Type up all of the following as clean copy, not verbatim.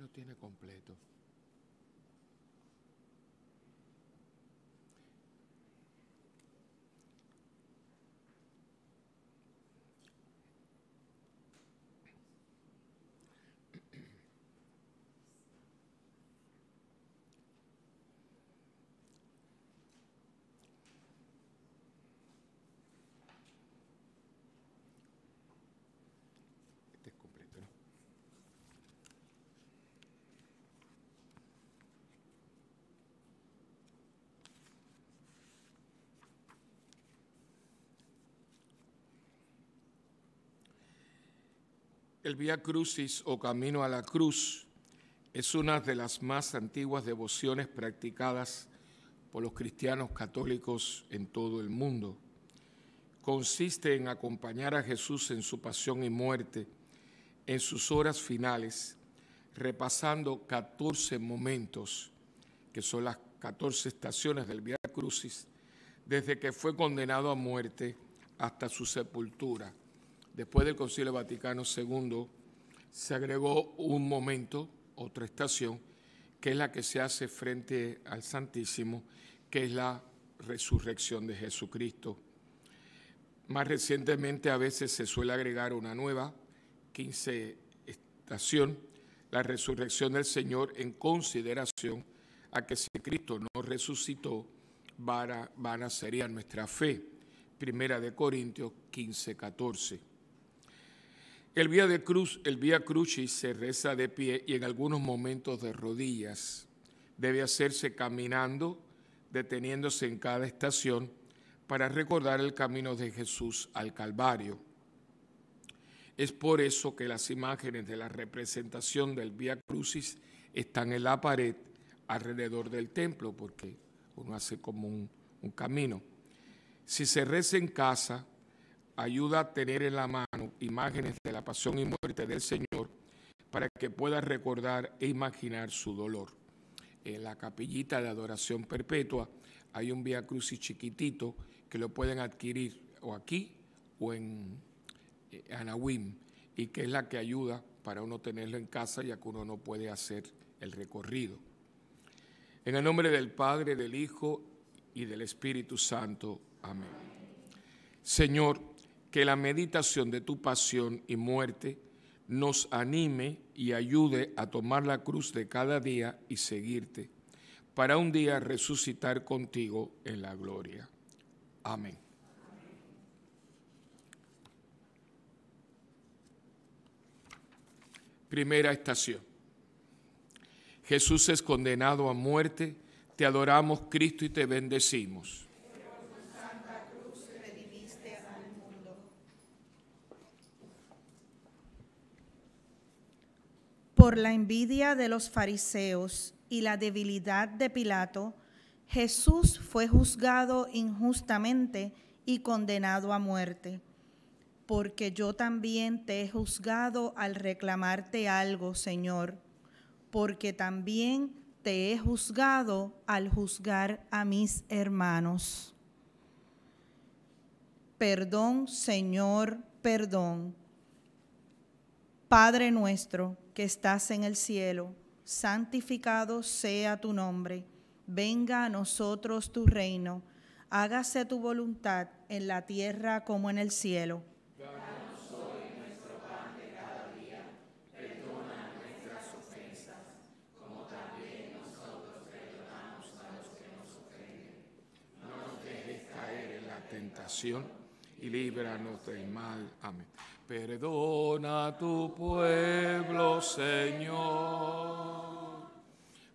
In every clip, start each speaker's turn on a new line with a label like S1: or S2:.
S1: lo tiene completo. Este es completo, ¿no? El Vía Crucis o Camino a la Cruz es una de las más antiguas devociones practicadas por los cristianos católicos en todo el mundo. Consiste en acompañar a Jesús en su pasión y muerte, en sus horas finales, repasando 14 momentos, que son las 14 estaciones del Vía Crucis, desde que fue condenado a muerte hasta su sepultura. Después del Concilio Vaticano II se agregó un momento, otra estación, que es la que se hace frente al Santísimo, que es la resurrección de Jesucristo. Más recientemente a veces se suele agregar una nueva, 15 estación, la resurrección del Señor, en consideración a que si Cristo no resucitó, vana sería nuestra fe. Primera de Corintios 15:14. El Vía Crucis se reza de pie y en algunos momentos de rodillas. Debe hacerse caminando, deteniéndose en cada estación para recordar el camino de Jesús al Calvario. Es por eso que las imágenes de la representación del Vía Crucis están en la pared alrededor del templo, porque uno hace como un camino. Si se reza en casa, ayuda a tener en la mano imágenes de la pasión y muerte del Señor para que pueda recordar e imaginar su dolor. En la capillita de adoración perpetua hay un Vía Crucis chiquitito que lo pueden adquirir o aquí o en Anahuim, y que es la que ayuda para uno tenerlo en casa, ya que uno no puede hacer el recorrido. En el nombre del Padre, del Hijo y del Espíritu Santo. Amén. Señor, que la meditación de tu pasión y muerte nos anime y ayude a tomar la cruz de cada día y seguirte, para un día resucitar contigo en la gloria. Amén. Primera estación. Jesús es condenado a muerte, te adoramos, Cristo, y te bendecimos.
S2: Por la envidia de los fariseos y la debilidad de Pilato, Jesús fue juzgado injustamente y condenado a muerte. Porque yo también te he juzgado al reclamarte algo, Señor, porque también te he juzgado al juzgar a mis hermanos. Perdón, Señor, perdón. Padre nuestro que estás en el cielo, santificado sea tu nombre. Venga a nosotros tu reino. Hágase tu voluntad en la tierra como en el cielo.
S1: Danos hoy nuestro pan de cada día. Perdona nuestras ofensas, como también nosotros perdonamos a los que nos ofenden. No nos dejes caer en la tentación y líbranos del mal. Amén. Perdona a tu pueblo, Señor.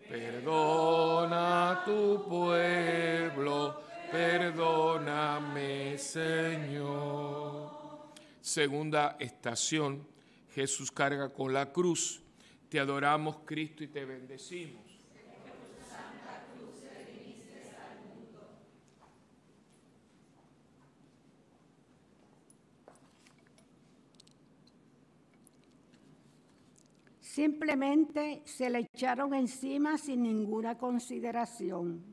S1: Perdona a tu pueblo. Perdóname, Señor. Segunda estación. Jesús carga con la cruz. Te adoramos, Cristo, y te bendecimos.
S3: Simplemente se le echaron encima sin ninguna consideración.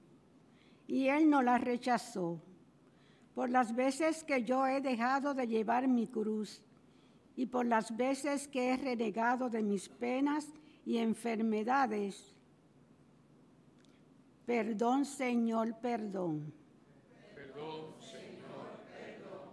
S3: Y él no la rechazó. Por las veces que yo he dejado de llevar mi cruz y por las veces que he renegado de mis penas, y enfermedades. Perdón, Señor, perdón.
S1: Perdón, Señor, perdón.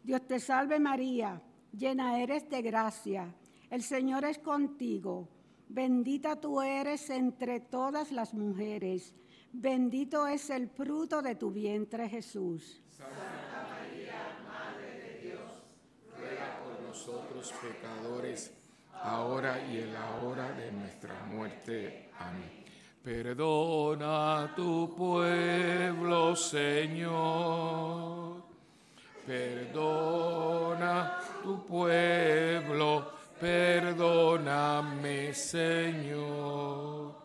S3: Dios te salve María, llena eres de gracia. El Señor es contigo. Bendita tú eres entre todas las mujeres. Bendito es el fruto de tu vientre, Jesús.
S1: Santa María, Madre de Dios, ruega por nosotros pecadores, ahora y en la hora de nuestra muerte. Amén. Perdona a tu pueblo, Señor. Perdona a tu pueblo, perdóname, Señor.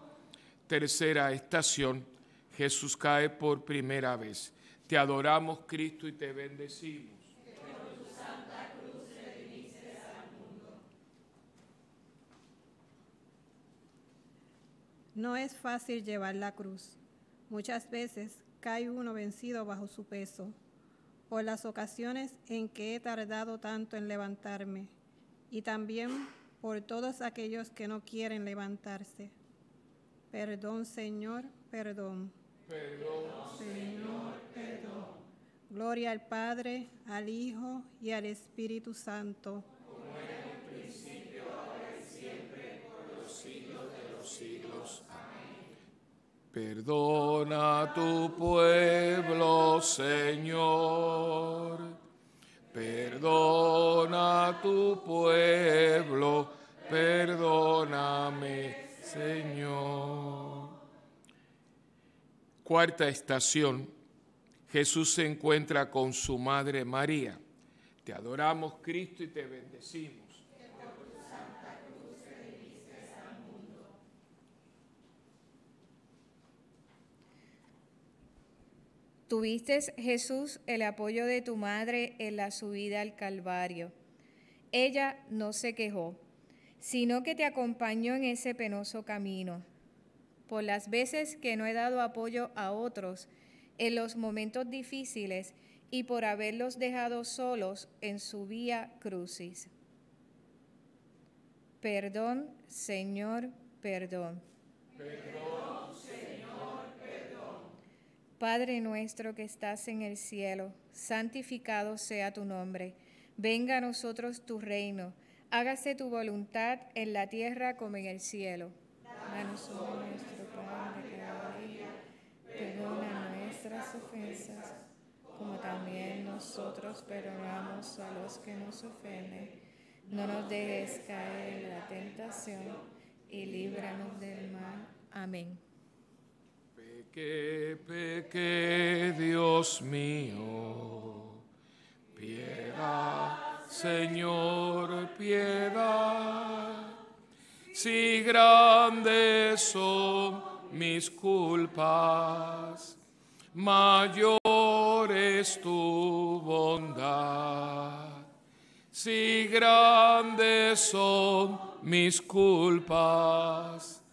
S1: Tercera estación, Jesús cae por primera vez. Te adoramos, Cristo, y te bendecimos.
S4: Que por tu santa cruz redimiste al mundo.
S5: No es fácil llevar la cruz. Muchas veces cae uno vencido bajo su peso, por las ocasiones en que he tardado tanto en levantarme, y también por todos aquellos que no quieren levantarse. Perdón, Señor, perdón.
S1: Perdón,
S5: Señor, perdón. Gloria al Padre, al Hijo y al Espíritu Santo.
S1: como era en un principio, ahora y siempre, por los siglos de los siglos. Amén. Perdona a tu pueblo, Señor. Perdona a tu pueblo, perdóname, Señor. Cuarta estación, Jesús se encuentra con su madre María. Te adoramos, Cristo, y te bendecimos.
S4: Que por tu santa cruz redimiste al mundo.
S6: Tuviste, Jesús, el apoyo de tu madre en la subida al Calvario. Ella no se quejó, sino que te acompañó en ese penoso camino. Por las veces que no he dado apoyo a otros en los momentos difíciles y por haberlos dejado solos en su vía crucis. Perdón, Señor, perdón.
S1: Perdón, Señor, perdón.
S6: Padre nuestro que estás en el cielo, santificado sea tu nombre. Venga a nosotros tu reino. Hágase tu voluntad en la tierra como en el cielo. Danos hoy nuestro pan de cada día. Perdona nuestras ofensas, como también nosotros perdonamos a los que nos ofenden. No nos dejes caer en la tentación y líbranos del mal. Amén.
S1: Pequé, Dios mío, piedad, Señor, piedad. Si grandes son mis culpas, mayor es tu bondad. Si grandes son mis culpas,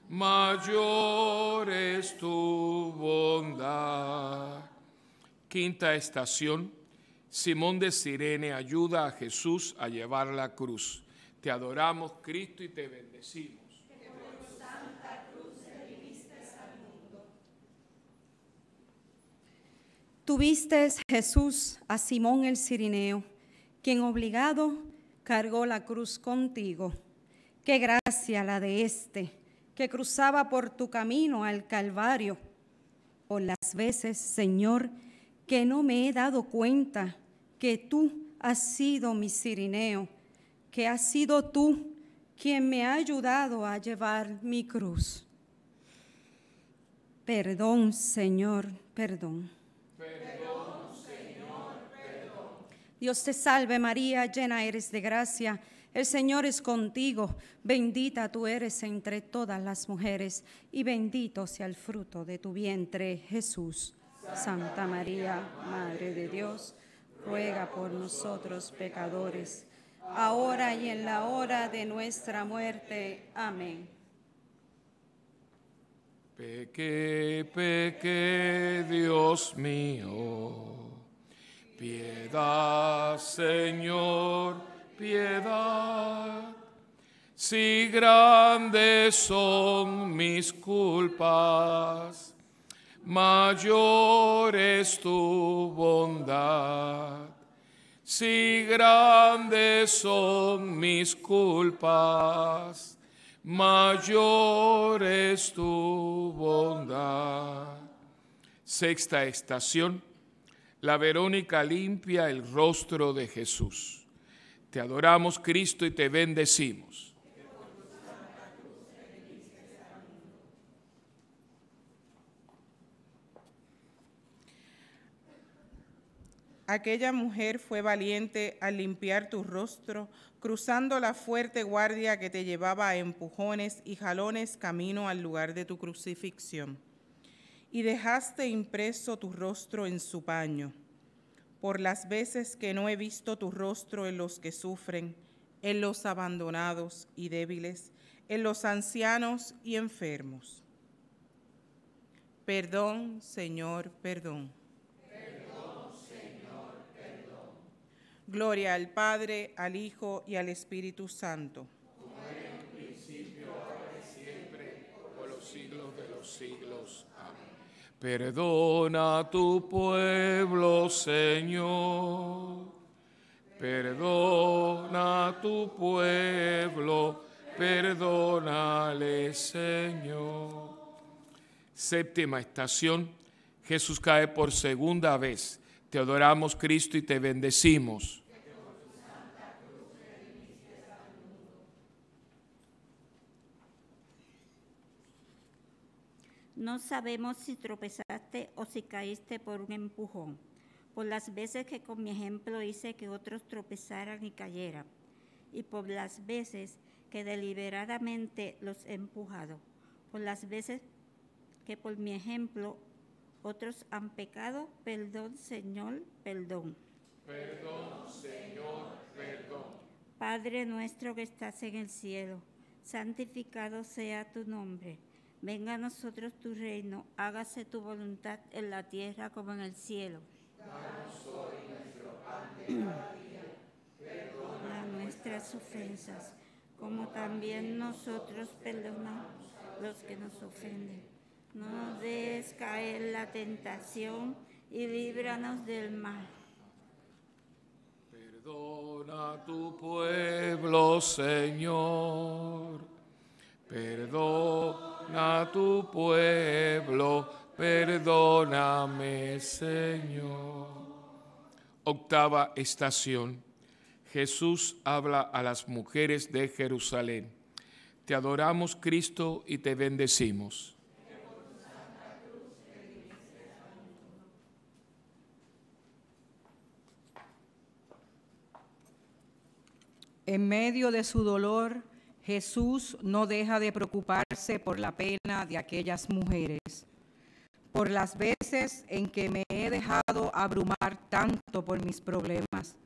S1: mayor es tu bondad. Quinta estación, Simón de Cirene ayuda a Jesús a llevar la cruz. Te adoramos, Cristo, y te bendecimos.
S4: Que por tu santa cruz redimiste al mundo.
S7: Tuviste, Jesús, a Simón el Cirineo, quien obligado cargó la cruz contigo. Qué gracia la de este, que cruzaba por tu camino al Calvario. Por las veces, Señor, que no me he dado cuenta que tú has sido mi Cirineo, que has sido tú quien me ha ayudado a llevar mi cruz. Perdón, Señor, perdón.
S1: Perdón, Señor, perdón.
S7: Dios te salve María, llena eres de gracia, el Señor es contigo, bendita tú eres entre todas las mujeres, y bendito sea el fruto de tu vientre, Jesús. Santa María, Madre de Dios, ruega por nosotros pecadores, ahora y en la hora de nuestra muerte. Amén.
S1: Pequé, Dios mío, piedad, Señor, piedad. si grandes son mis culpas, mayor es tu bondad. Si grandes son mis culpas, mayor es tu bondad. Sexta estación. La Verónica limpia el rostro de Jesús. Te adoramos, Cristo, y te bendecimos.
S8: Aquella mujer fue valiente al limpiar tu rostro, cruzando la fuerte guardia que te llevaba a empujones y jalones camino al lugar de tu crucifixión. Y dejaste impreso tu rostro en su paño. Por las veces que no he visto tu rostro en los que sufren, en los abandonados y débiles, en los ancianos y enfermos. Perdón, Señor, perdón. Gloria al Padre, al Hijo y al Espíritu Santo.
S1: Como era en el principio, ahora y siempre, por los siglos de los siglos. Amén. Perdona a tu pueblo, Señor. Perdona a tu pueblo, perdónale, Señor. Séptima estación. Jesús cae por segunda vez. Te adoramos, Cristo, y te bendecimos.
S9: No sabemos si tropezaste o si caíste por un empujón, por las veces que con mi ejemplo hice que otros tropezaran y cayeran, y por las veces que deliberadamente los he empujado, por las veces que por mi ejemplo otros han pecado. Perdón, Señor, perdón.
S1: Perdón, Señor, perdón.
S9: Padre nuestro que estás en el cielo, santificado sea tu nombre. Venga a nosotros tu reino, hágase tu voluntad en la tierra como en el cielo.
S4: Danos hoy nuestro pan de cada día.
S9: Perdona nuestras ofensas, como también nosotros perdonamos a los que nos ofenden. No nos dejes caer en la tentación y líbranos del mal.
S1: Perdona a tu pueblo, Señor. Perdona a tu pueblo, perdóname, Señor. Octava estación. Jesús habla a las mujeres de Jerusalén. Te adoramos, Cristo, y te bendecimos.
S10: En medio de su dolor, Jesús no deja de preocuparse por la pena de aquellas mujeres, por las veces en que me he dejado abrumar tanto por mis problemas,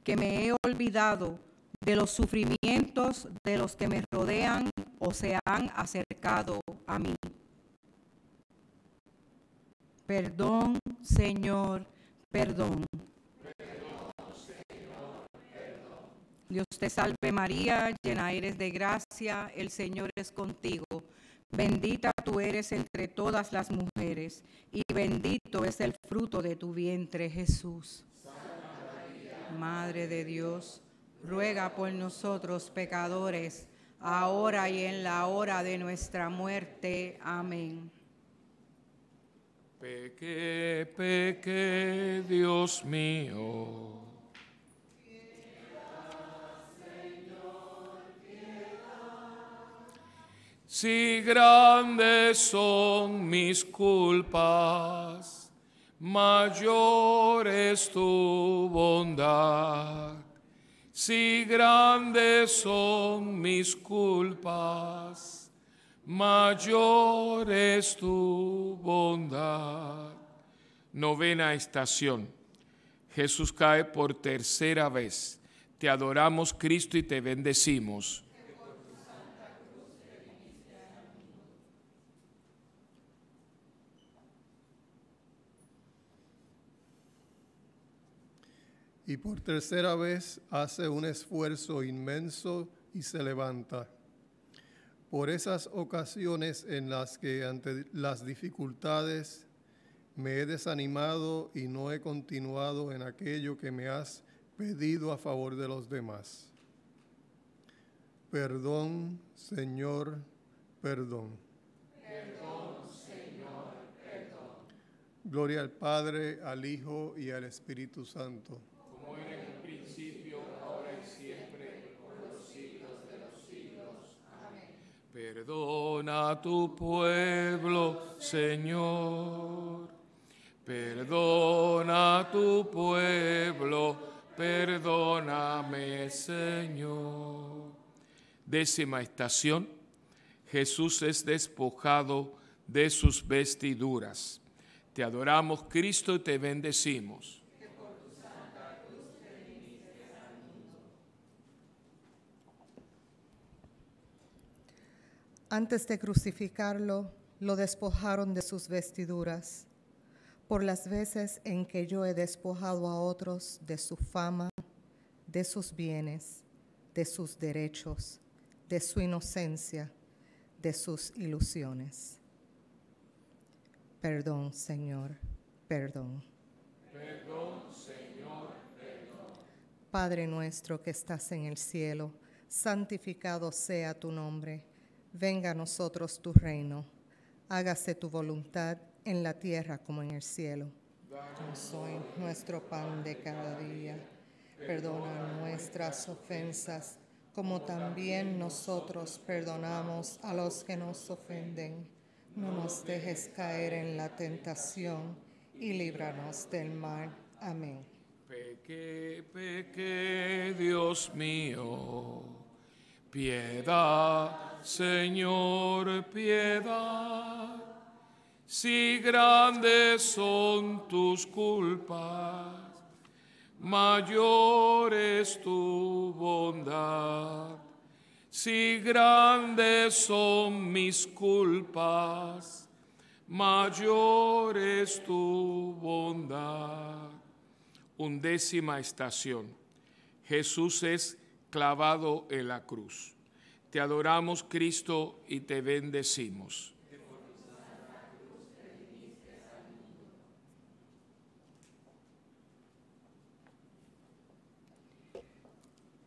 S10: que me he olvidado de los sufrimientos de los que me rodean o se han acercado a mí. Perdón, Señor, perdón. Dios te salve María, llena eres de gracia, el Señor es contigo. Bendita tú eres entre todas las mujeres, y bendito es el fruto de tu vientre, Jesús.
S4: Santa María,
S10: Madre de Dios, ruega por nosotros pecadores, ahora y en la hora de nuestra muerte. Amén.
S1: Pequé, pequé, Dios mío. Si grandes son mis culpas, mayor es tu bondad. Si grandes son mis culpas, mayor es tu bondad. Novena estación. Jesús cae por tercera vez. Te adoramos, Cristo, y te bendecimos.
S11: Y por tercera vez hace un esfuerzo inmenso y se levanta. por esas ocasiones en las que ante las dificultades me he desanimado y no he continuado en aquello que me has pedido a favor de los demás. Perdón, Señor, perdón.
S1: Perdón, Señor, perdón.
S11: Gloria al Padre, al Hijo y al Espíritu Santo.
S1: Como era en el principio, ahora y siempre, por los siglos de los siglos. Amén. Perdona a tu pueblo, Señor. Perdona a tu pueblo, perdóname, Señor. 10ª estación. Jesús es despojado de sus vestiduras. Te adoramos, Cristo, y te bendecimos. Que por tu santa cruz redimiste al mundo.
S12: Antes de crucificarlo, lo despojaron de sus vestiduras. Por las veces en que yo he despojado a otros de su fama, de sus bienes, de sus derechos, de su inocencia, de sus ilusiones. Perdón, Señor, perdón.
S1: Perdón, Señor, perdón.
S12: Padre nuestro que estás en el cielo, santificado sea tu nombre. Venga a nosotros tu reino. Hágase tu voluntad en la tierra como en el cielo. Danos hoy nuestro pan de cada día. Perdona nuestras ofensas, como también nosotros perdonamos a los que nos ofenden. No nos dejes caer en la tentación y líbranos del mal. Amén.
S1: Pequé, Dios mío. Piedad, Señor, piedad. Si grandes son tus culpas, mayor es tu bondad. Si grandes son mis culpas, mayor es tu bondad. 11ª estación. Jesús es clavado en la cruz. Te adoramos, Cristo, y te bendecimos.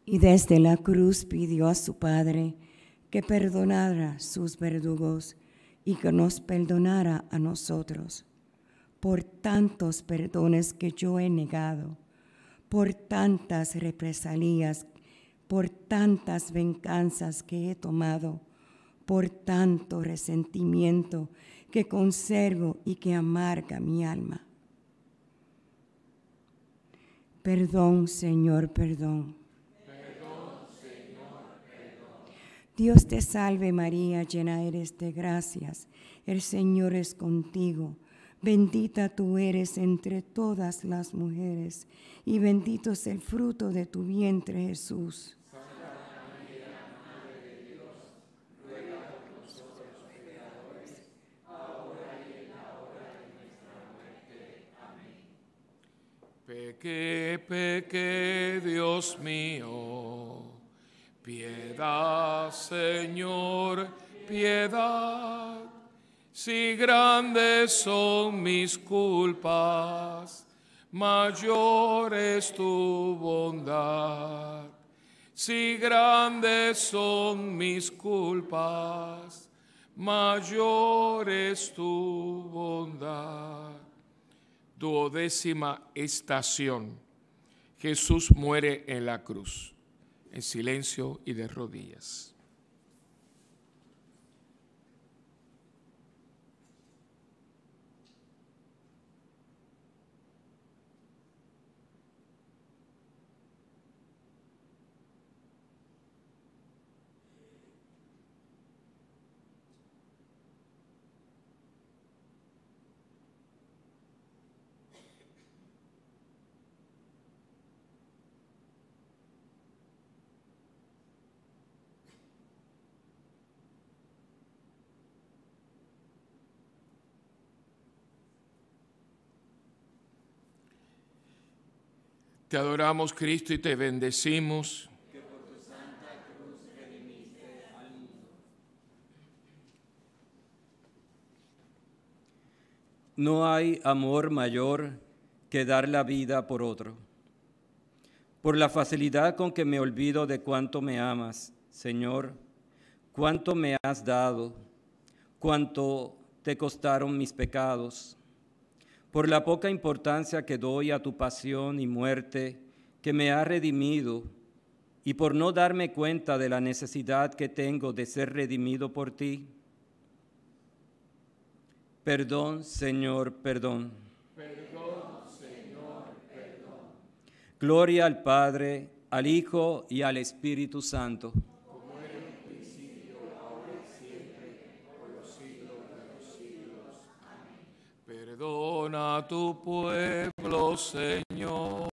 S13: Y desde la cruz pidió a su Padre que perdonara sus verdugos y que nos perdonara a nosotros por tantos perdones que yo he negado, por tantas represalias, por tantas venganzas que he tomado, por tanto resentimiento que conservo y que amarga mi alma. Perdón, Señor, perdón. Dios te salve María, llena eres de gracias, el Señor es contigo. Bendita tú eres entre todas las mujeres, y bendito es el fruto de tu vientre, Jesús.
S1: Santa María, Madre de Dios, ruega por nosotros pecadores, ahora y en la hora de nuestra muerte. Amén. Pequé, Dios mío. Piedad, Señor, piedad. Si grandes son mis culpas, mayor es tu bondad. Si grandes son mis culpas, mayor es tu bondad. 12ª estación. Jesús muere en la cruz. En silencio y de rodillas. Te adoramos, Cristo, y te bendecimos. Que por tu santa cruz redimiste al mundo.
S14: No hay amor mayor que dar la vida por otro. Por la facilidad con que me olvido de cuánto me amas, Señor, cuánto me has dado, cuánto te costaron mis pecados. Por la poca importancia que doy a tu pasión y muerte que me ha redimido, y por no darme cuenta de la necesidad que tengo de ser redimido por ti. Perdón, Señor, perdón.
S1: Perdón, Señor, perdón.
S14: Gloria al Padre, al Hijo y al Espíritu Santo.
S1: Como era en un principio, ahora y siempre, por los siglos de los siglos. Amén. Perdona a tu pueblo, Señor.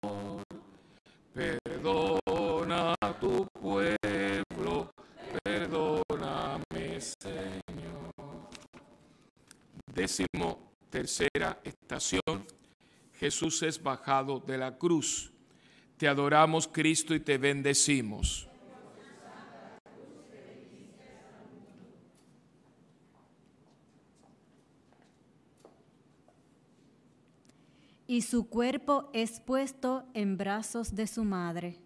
S1: Perdona a tu pueblo. Perdóname, Señor. 13ª estación. Jesús es bajado de la cruz. Te adoramos, Cristo, y te bendecimos.
S15: Y su cuerpo es puesto en brazos de su madre.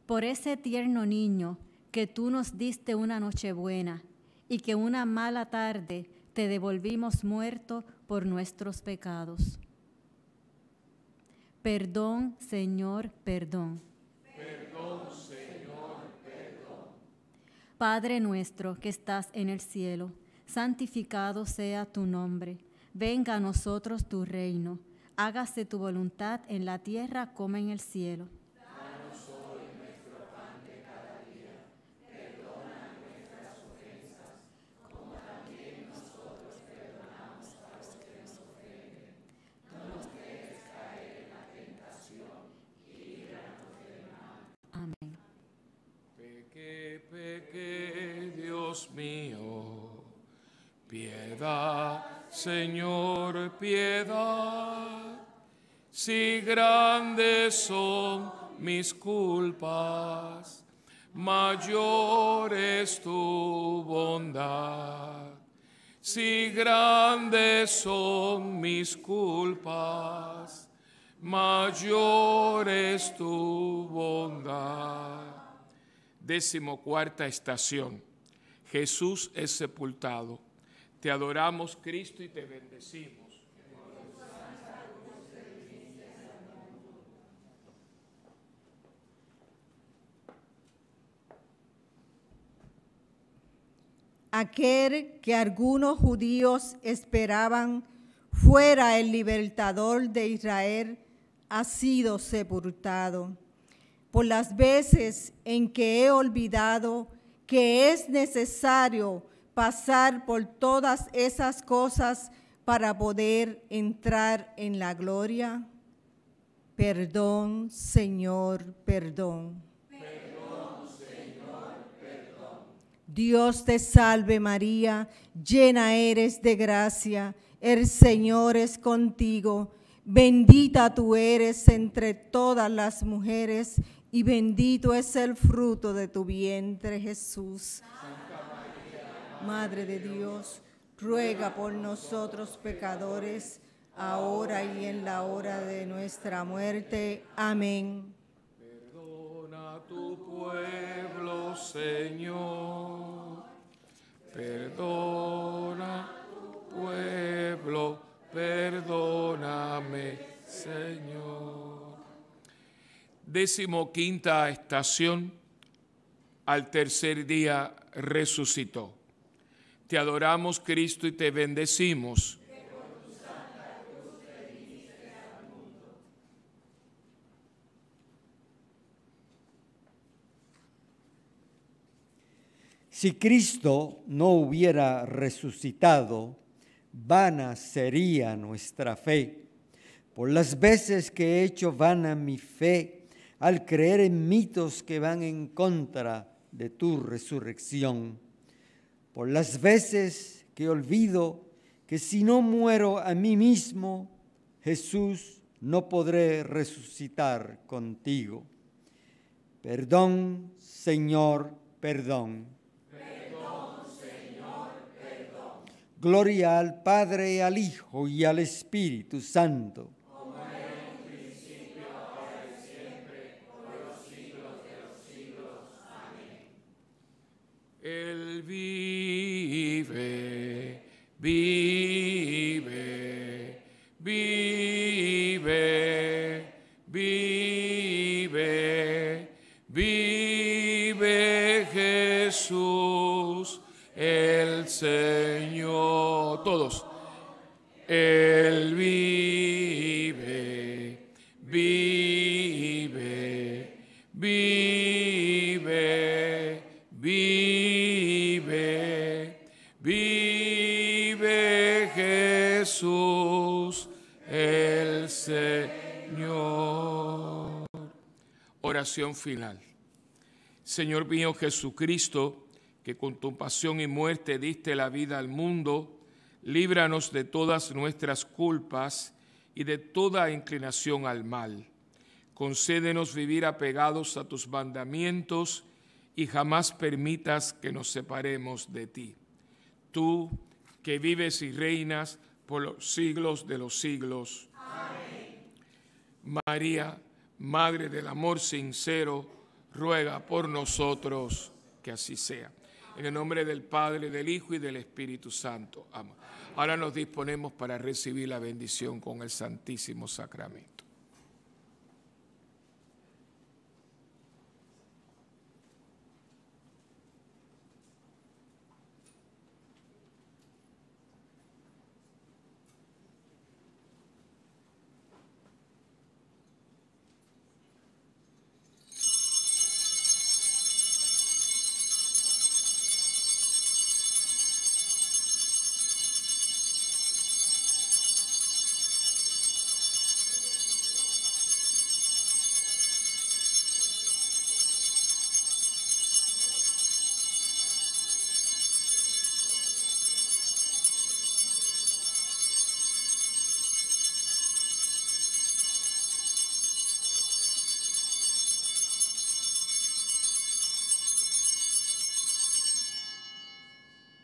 S15: Por ese tierno niño que tú nos diste una nochebuena y que una mala tarde te devolvimos muerto por nuestros pecados. Perdón, Señor, perdón.
S1: Perdón, Señor, perdón.
S15: Padre nuestro que estás en el cielo, santificado sea tu nombre. Venga a nosotros tu reino. Hágase tu voluntad en la tierra como en el cielo.
S1: Danos hoy nuestro pan de cada día. Perdona nuestras ofensas, como también nosotros perdonamos a los que nos ofenden. No nos dejes caer en la tentación y líbranos del mal.
S15: Amén.
S1: Pequé, Dios mío. Piedad, Señor, piedad. Si grandes son mis culpas, mayor es tu bondad. Si grandes son mis culpas, mayor es tu bondad. 14ª estación. Jesús es sepultado. Te adoramos, Cristo, y te bendecimos.
S16: Aquel que algunos judíos esperaban fuera el libertador de Israel ha sido sepultado. Por las veces en que he olvidado que es necesario pasar por todas esas cosas para poder entrar en la gloria. Perdón, Señor, perdón.
S1: Perdón, Señor, perdón.
S16: Dios te salve María, llena eres de gracia, el Señor es contigo. Bendita tú eres entre todas las mujeres y bendito es el fruto de tu vientre, Jesús. Madre de Dios, ruega por nosotros pecadores, ahora y en la hora de nuestra muerte. Amén.
S1: Perdona a tu pueblo, Señor. Perdona a tu pueblo, perdóname, Señor. 15ª estación. Al tercer día resucitó. Te adoramos, Cristo, y te bendecimos.
S17: Si Cristo no hubiera resucitado, vana sería nuestra fe. Por las veces que he hecho vana mi fe al creer en mitos que van en contra de tu resurrección. Por las veces que olvido que si no muero a mí mismo, Jesús, no podré resucitar contigo. Perdón, Señor, perdón.
S1: Perdón, Señor, perdón.
S17: Gloria al Padre, al Hijo y al Espíritu Santo.
S4: Como era en un principio, ahora y siempre, por los siglos de los siglos. Amén.
S1: Él vive, vive, vive, vive, vive Jesús el Señor. Todos. Él vive, vive, vive, vive, vive Jesús el Señor. Oración final. Señor mío Jesucristo, que con tu pasión y muerte diste la vida al mundo, líbranos de todas nuestras culpas y de toda inclinación al mal. Concédenos vivir apegados a tus mandamientos y jamás permitas que nos separemos de ti. Tú, que vives y reinas por los siglos de los siglos. Amén. María, Madre del amor sincero, ruega por nosotros, que así sea. En el nombre del Padre, del Hijo y del Espíritu Santo. Amén. Ahora nos disponemos para recibir la bendición con el Santísimo Sacramento.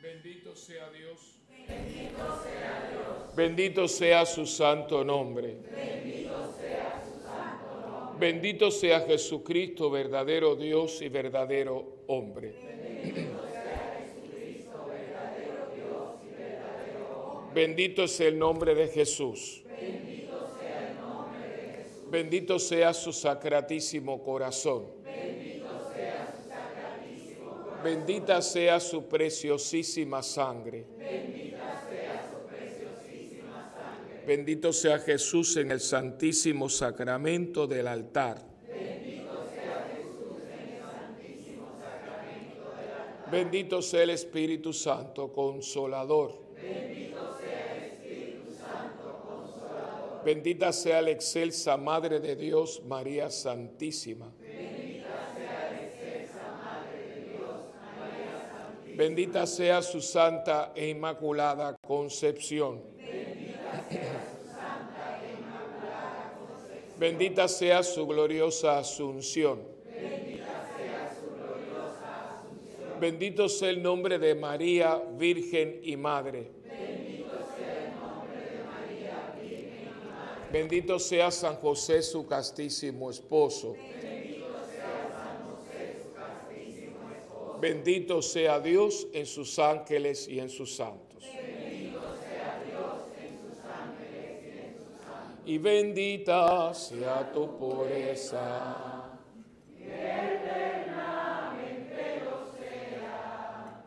S1: Bendito sea Dios.
S4: Bendito sea Dios.
S1: Bendito sea su santo nombre.
S4: Bendito sea su santo nombre.
S1: Bendito sea Jesucristo, verdadero Dios y verdadero hombre.
S4: Bendito sea Jesucristo, verdadero Dios y verdadero hombre.
S1: Bendito es el nombre de Jesús.
S4: Bendito sea el nombre de Jesús.
S1: Bendito sea su sacratísimo corazón. Bendita sea su preciosísima sangre.
S4: Bendita sea su preciosísima sangre.
S1: Bendito sea Jesús en el santísimo sacramento del altar.
S4: Bendito sea Jesús en el santísimo sacramento del altar.
S1: Bendito sea el Espíritu Santo Consolador.
S4: Bendito sea el Espíritu Santo Consolador.
S1: Bendita sea la excelsa Madre de Dios, María Santísima. Bendita sea su santa e inmaculada concepción.
S4: Bendita sea su santa e inmaculada concepción.
S1: Bendita sea su gloriosa asunción.
S4: Bendita sea su gloriosa asunción.
S1: Bendito sea el nombre de María, Virgen y Madre.
S4: Bendito sea el nombre de María, Virgen y Madre.
S1: Bendito sea San José, su castísimo esposo. Bendito sea Dios en sus ángeles y en sus santos.
S4: Bendito sea Dios en sus ángeles y en sus santos.
S1: Y bendita sea tu pureza.
S4: Eternamente lo sea.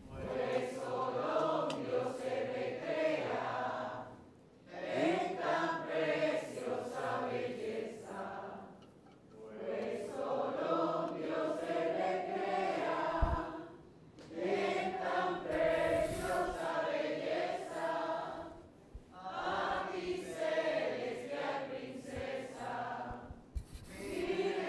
S4: Pues solo Dios se recrea en tan preciosa belleza. Pues solo Dios se recrea en tan preciosa belleza. A ti celestial princesa, Virgen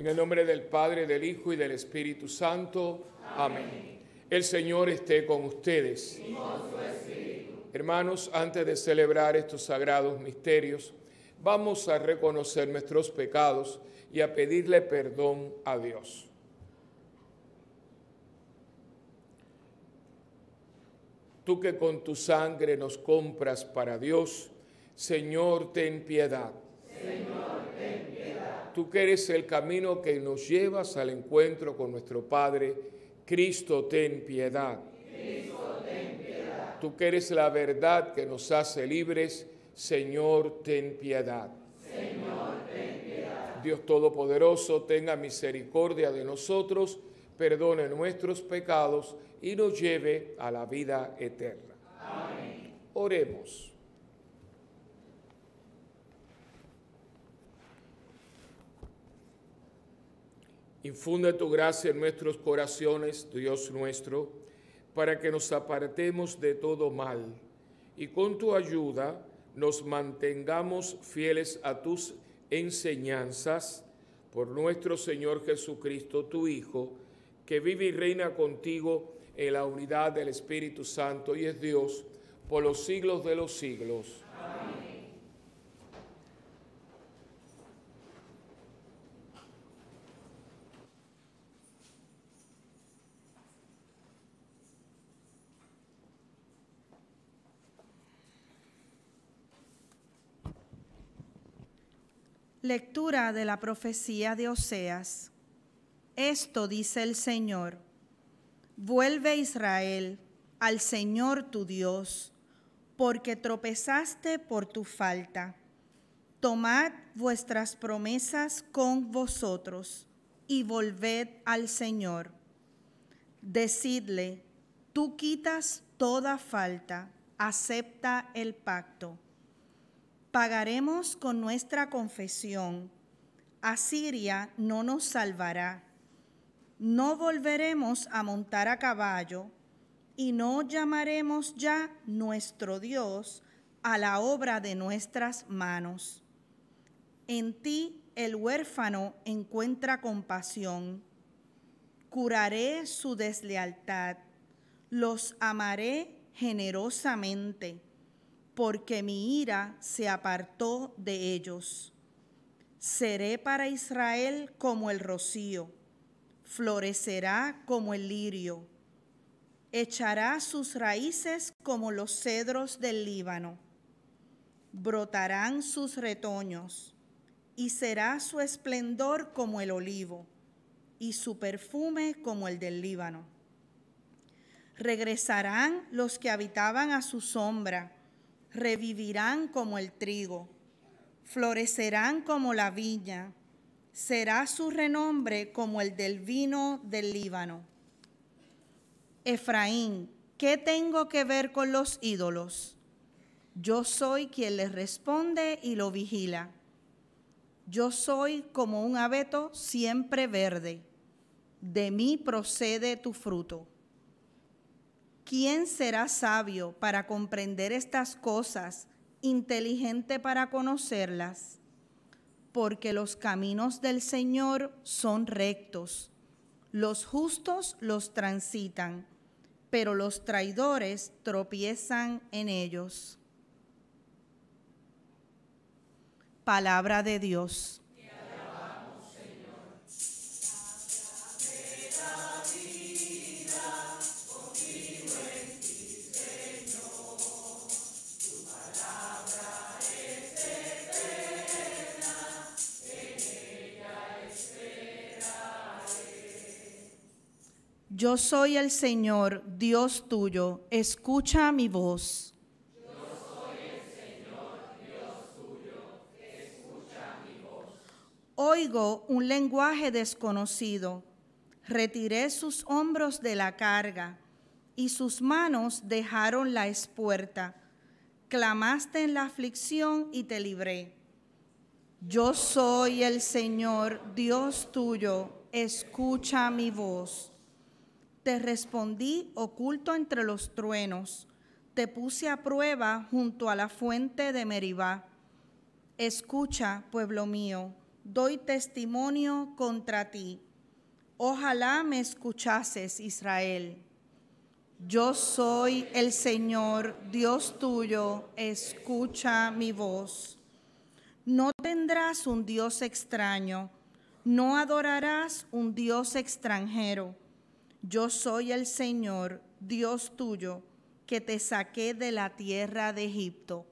S1: En el nombre del Padre, del Hijo y del Espíritu Santo. Amén. El Señor esté con ustedes.
S4: Y con su espíritu.
S1: Hermanos, antes de celebrar estos sagrados misterios, vamos a reconocer nuestros pecados y a pedirle perdón a Dios. Tú que con tu sangre nos compras para Dios, Señor, ten piedad.
S4: Señor, ten piedad.
S1: Tú que eres el camino que nos llevas al encuentro con nuestro Padre, Cristo, ten piedad.
S4: Cristo, ten piedad.
S1: Tú que eres la verdad que nos hace libres, Señor, ten piedad.
S4: Señor, ten piedad.
S1: Dios Todopoderoso, tenga misericordia de nosotros, perdone nuestros pecados y nos lleve a la vida eterna.
S4: Amén.
S1: Oremos. Infunde tu gracia en nuestros corazones, Dios nuestro, para que nos apartemos de todo mal y con tu ayuda nos mantengamos fieles a tus enseñanzas por nuestro Señor Jesucristo, tu Hijo, que vive y reina contigo en la unidad del Espíritu Santo y es Dios por los siglos de los siglos.
S4: Amén.
S2: Lectura de la profecía de Oseas. Esto dice el Señor: Vuelve, Israel, al Señor tu Dios, porque tropezaste por tu falta. Tomad vuestras promesas con vosotros y volved al Señor. Decidle: tú quitas toda falta, acepta el pacto. Pagaremos con nuestra confesión. Asiria no nos salvará. No volveremos a montar a caballo y no llamaremos ya nuestro Dios a la obra de nuestras manos. En ti el huérfano encuentra compasión. Curaré su deslealtad, los amaré generosamente, porque mi ira se apartó de ellos. Seré para Israel como el rocío, florecerá como el lirio, echará sus raíces como los cedros del Líbano, brotarán sus retoños, y será su esplendor como el olivo, y su perfume como el del Líbano. Regresarán los que habitaban a su sombra, revivirán como el trigo, florecerán como la viña, será su renombre como el del vino del Líbano. Efraín, ¿qué tengo que ver con los ídolos? Yo soy quien les responde y lo vigila. Yo soy como un abeto siempre verde, de mí procede tu fruto. ¿Quién será sabio para comprender estas cosas, inteligente para conocerlas? Porque los caminos del Señor son rectos, los justos los transitan, pero los traidores tropiezan en ellos. Palabra de Dios. Yo soy el Señor, Dios tuyo, escucha mi voz.
S4: Yo soy el Señor, Dios tuyo, escucha mi voz.
S2: Oigo un lenguaje desconocido. Retiré sus hombros de la carga y sus manos dejaron la espuerta. Clamaste en la aflicción y te libré. Yo soy el Señor, Dios tuyo, escucha mi voz. Te respondí oculto entre los truenos, te puse a prueba junto a la fuente de Meribá. Escucha, pueblo mío, doy testimonio contra ti. Ojalá me escuchases, Israel. Yo soy el Señor, Dios tuyo, escucha mi voz. No tendrás un Dios extraño, no adorarás un Dios extranjero. Yo soy el Señor, Dios tuyo, que te saqué de la tierra de Egipto.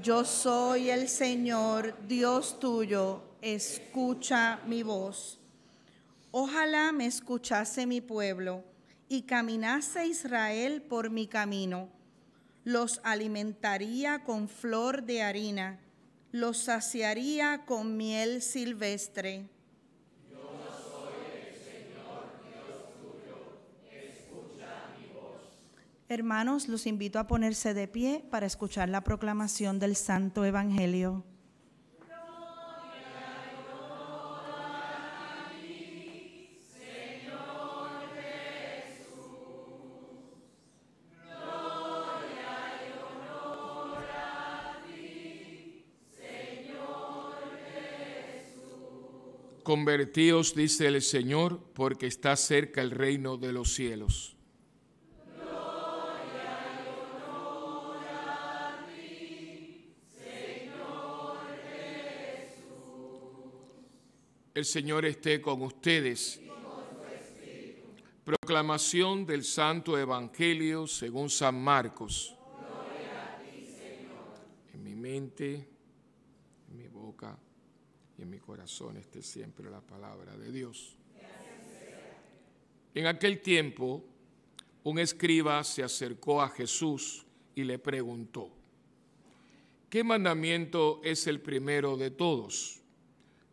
S2: Yo soy el Señor, Dios tuyo, escucha mi voz. Ojalá me escuchase mi pueblo y caminase Israel por mi camino. Los alimentaría con flor de harina, los saciaría con miel silvestre.
S4: Yo soy el Señor, Dios tuyo, escucha mi voz.
S2: Hermanos, los invito a ponerse de pie para escuchar la proclamación del Santo Evangelio.
S1: Convertíos, dice el Señor, porque está cerca el reino de los cielos.
S4: Gloria y honor a ti, Señor Jesús.
S1: El Señor esté con ustedes.
S4: Y con tu espíritu.
S1: Proclamación del Santo Evangelio según San Marcos.
S4: Gloria a ti, Señor.
S1: En mi mente, en mi boca y en mi corazón esté siempre la palabra de Dios. En aquel tiempo, un escriba se acercó a Jesús y le preguntó: ¿qué mandamiento es el primero de todos?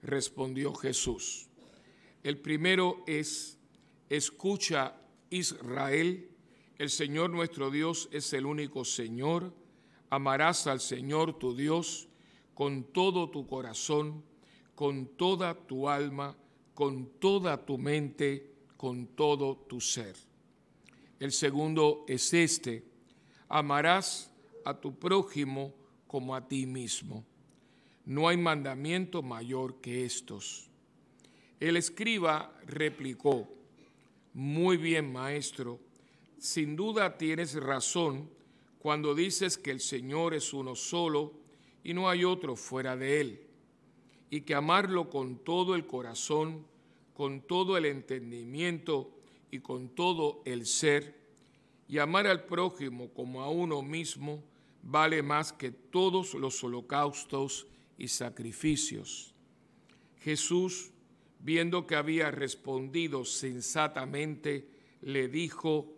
S1: Respondió Jesús: el primero es: escucha, Israel, el Señor nuestro Dios es el único Señor. Amarás al Señor tu Dios con todo tu corazón, con toda tu alma, con toda tu mente, con todo tu ser. El segundo es este: amarás a tu prójimo como a ti mismo. No hay mandamiento mayor que estos. El escriba replicó: muy bien, maestro, sin duda tienes razón cuando dices que el Señor es uno solo y no hay otro fuera de él, y que amarlo con todo el corazón, con todo el entendimiento y con todo el ser, y amar al prójimo como a uno mismo, vale más que todos los holocaustos y sacrificios. Jesús, viendo que había respondido sensatamente, le dijo: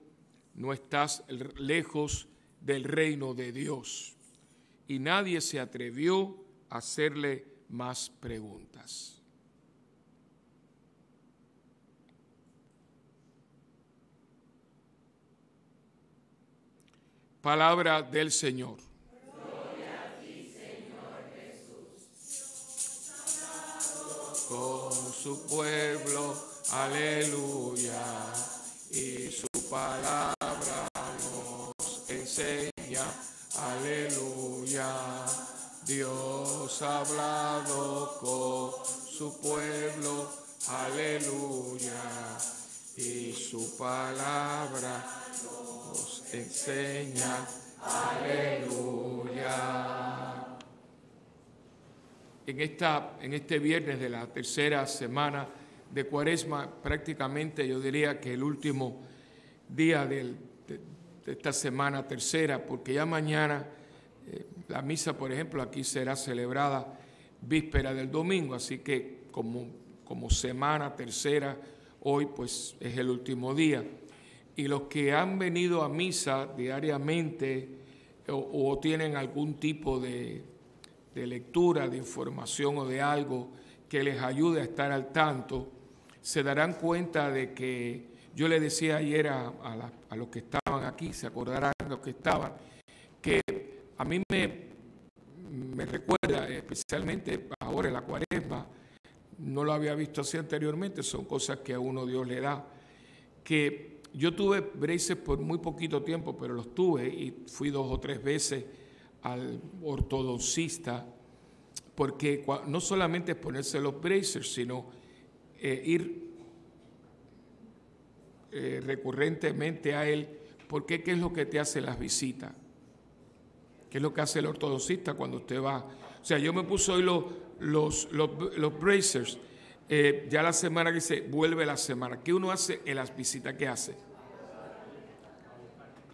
S1: no estás lejos del reino de Dios. Y nadie se atrevió a hacerle más preguntas. Palabra del Señor.
S4: Gloria a ti, Señor Jesús.
S1: Con su pueblo, aleluya, y su palabra nos enseña, aleluya. Dios ha hablado con su pueblo, aleluya, y su palabra nos enseña, aleluya. En este viernes de la tercera semana de Cuaresma, prácticamente yo diría que el último día de esta semana tercera, porque ya mañana la misa, por ejemplo, aquí será celebrada víspera del domingo, así que como semana tercera, hoy pues es el último día. Y los que han venido a misa diariamente o tienen algún tipo de lectura, de información o de algo que les ayude a estar al tanto, se darán cuenta de que yo le decía ayer a los que estaban aquí, se acordarán los que estaban, que a mí me recuerda, especialmente ahora en la Cuaresma, no lo había visto así anteriormente, son cosas que a uno Dios le da, que yo tuve braces por muy poquito tiempo, pero los tuve y fui 2 o 3 veces al ortodoncista porque no solamente es ponerse los bracers, sino ir recurrentemente a él, porque ¿qué es lo que te hace las visitas? ¿Qué es lo que hace el ortodoncista cuando usted va? O sea, yo me puse hoy los bracers, ya la semana que se vuelve la semana. ¿Qué uno hace en las visitas? ¿Qué hace?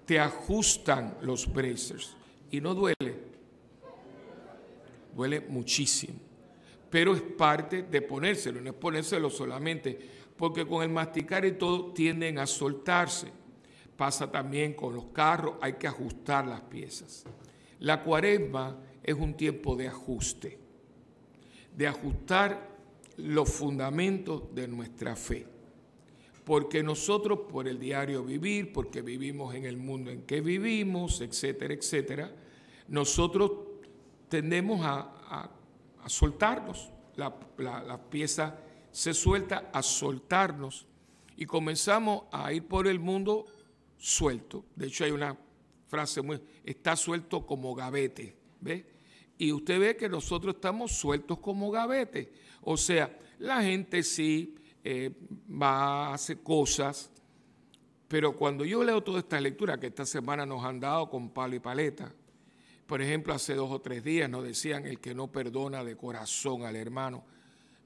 S1: Te ajustan los bracers y no duele. Duele muchísimo, pero es parte de ponérselo, no es ponérselo solamente, porque con el masticar y todo tienden a soltarse. Pasa también con los carros, hay que ajustar las piezas. La Cuaresma es un tiempo de ajuste, de ajustar los fundamentos de nuestra fe, porque nosotros por el diario vivir, porque vivimos en el mundo en que vivimos, etcétera, etcétera, nosotros tendemos a soltarnos, la pieza se suelta a soltarnos y comenzamos a ir por el mundo suelto. De hecho hay una frase está suelto como gavete, ¿ve? Y usted ve que nosotros estamos sueltos como gavete. O sea, la gente sí va a hacer cosas, pero cuando yo leo toda esta lectura que esta semana nos han dado con palo y paleta, por ejemplo, hace 2 o 3 días nos decían el que no perdona de corazón al hermano.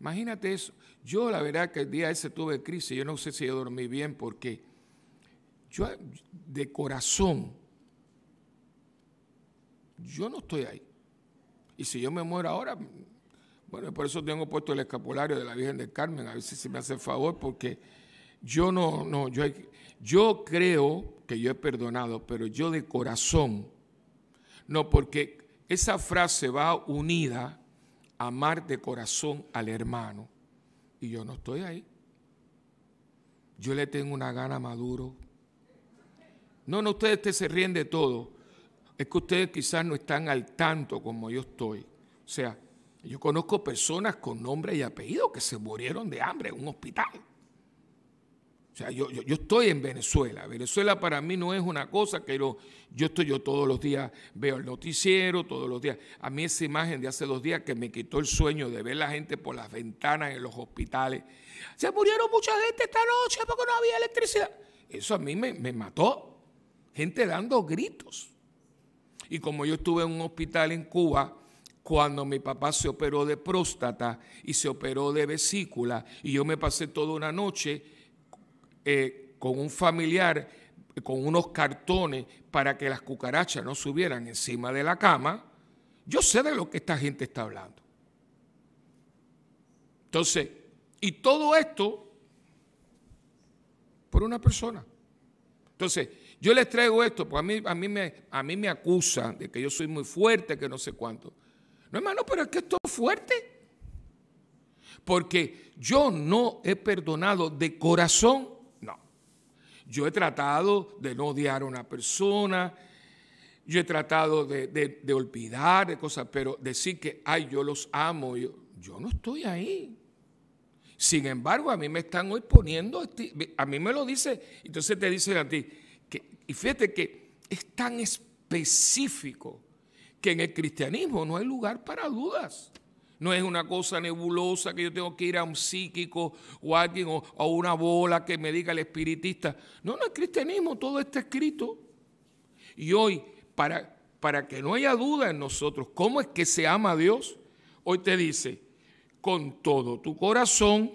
S1: Imagínate eso. Yo la verdad que el día ese tuve crisis, yo no sé si yo dormí bien porque yo de corazón, yo no estoy ahí. Y si yo me muero ahora, bueno, por eso tengo puesto el escapulario de la Virgen del Carmen, a ver si me hace el favor, porque yo yo creo que yo he perdonado, pero yo de corazón, no, porque esa frase va unida a amar de corazón al hermano, y yo no estoy ahí. Yo le tengo una gana a Maduro. No, ustedes se ríen de todo. Es que ustedes quizás no están al tanto como yo estoy. O sea, yo conozco personas con nombre y apellido que se murieron de hambre en un hospital. O sea, yo estoy en Venezuela. Venezuela para mí no es una cosa que yo todos los días veo el noticiero, todos los días. A mí esa imagen de hace 2 días que me quitó el sueño de ver la gente por las ventanas en los hospitales. Se murieron mucha gente esta noche porque no había electricidad. Eso a mí me mató. Gente dando gritos. Y como yo estuve en un hospital en Cuba, cuando mi papá se operó de próstata y se operó de vesícula, y yo me pasé toda una noche con un familiar, con unos cartones para que las cucarachas no subieran encima de la cama, yo sé de lo que esta gente está hablando. Entonces, y todo esto por una persona. Entonces, yo les traigo esto, porque a mí me acusan de que yo soy muy fuerte, que no sé cuánto. No, hermano, pero es que esto es fuerte. Porque yo no he perdonado de corazón. Yo he tratado de no odiar a una persona, yo he tratado de olvidar de cosas, pero decir que, ay, yo los amo, yo no estoy ahí. Sin embargo, a mí me están hoy poniendo, a mí me lo dice, entonces te dicen a ti, y fíjate que es tan específico que en el cristianismo no hay lugar para dudas. No es una cosa nebulosa que yo tengo que ir a un psíquico o a alguien o una bola que me diga el espiritista. No, el cristianismo todo está escrito. Y hoy, para que no haya duda en nosotros, ¿cómo es que se ama a Dios? Hoy te dice, con todo tu corazón,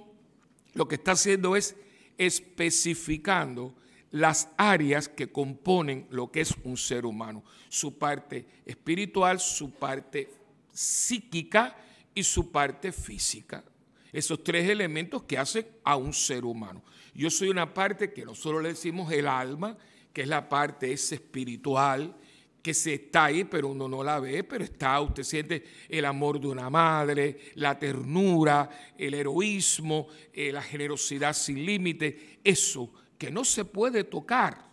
S1: lo que está haciendo es especificando las áreas que componen lo que es un ser humano. Su parte espiritual, su parte psíquica y su parte física. Esos 3 elementos que hacen a un ser humano. Yo soy una parte que nosotros le decimos el alma, que es la parte esa espiritual, que se está ahí, pero uno no la ve, pero está, usted siente el amor de una madre, la ternura, el heroísmo, la generosidad sin límite, eso que no se puede tocar.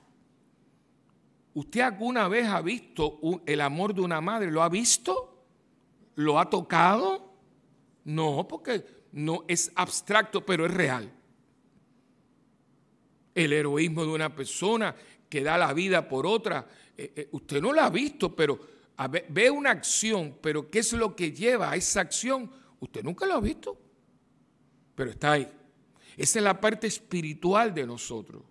S1: ¿Usted alguna vez ha visto el amor de una madre? ¿Lo ha visto? ¿Lo ha tocado? No, porque no es abstracto, pero es real. El heroísmo de una persona que da la vida por otra, usted no lo ha visto, pero ve una acción, pero ¿qué es lo que lleva a esa acción? Usted nunca lo ha visto, pero está ahí. Esa es la parte espiritual de nosotros.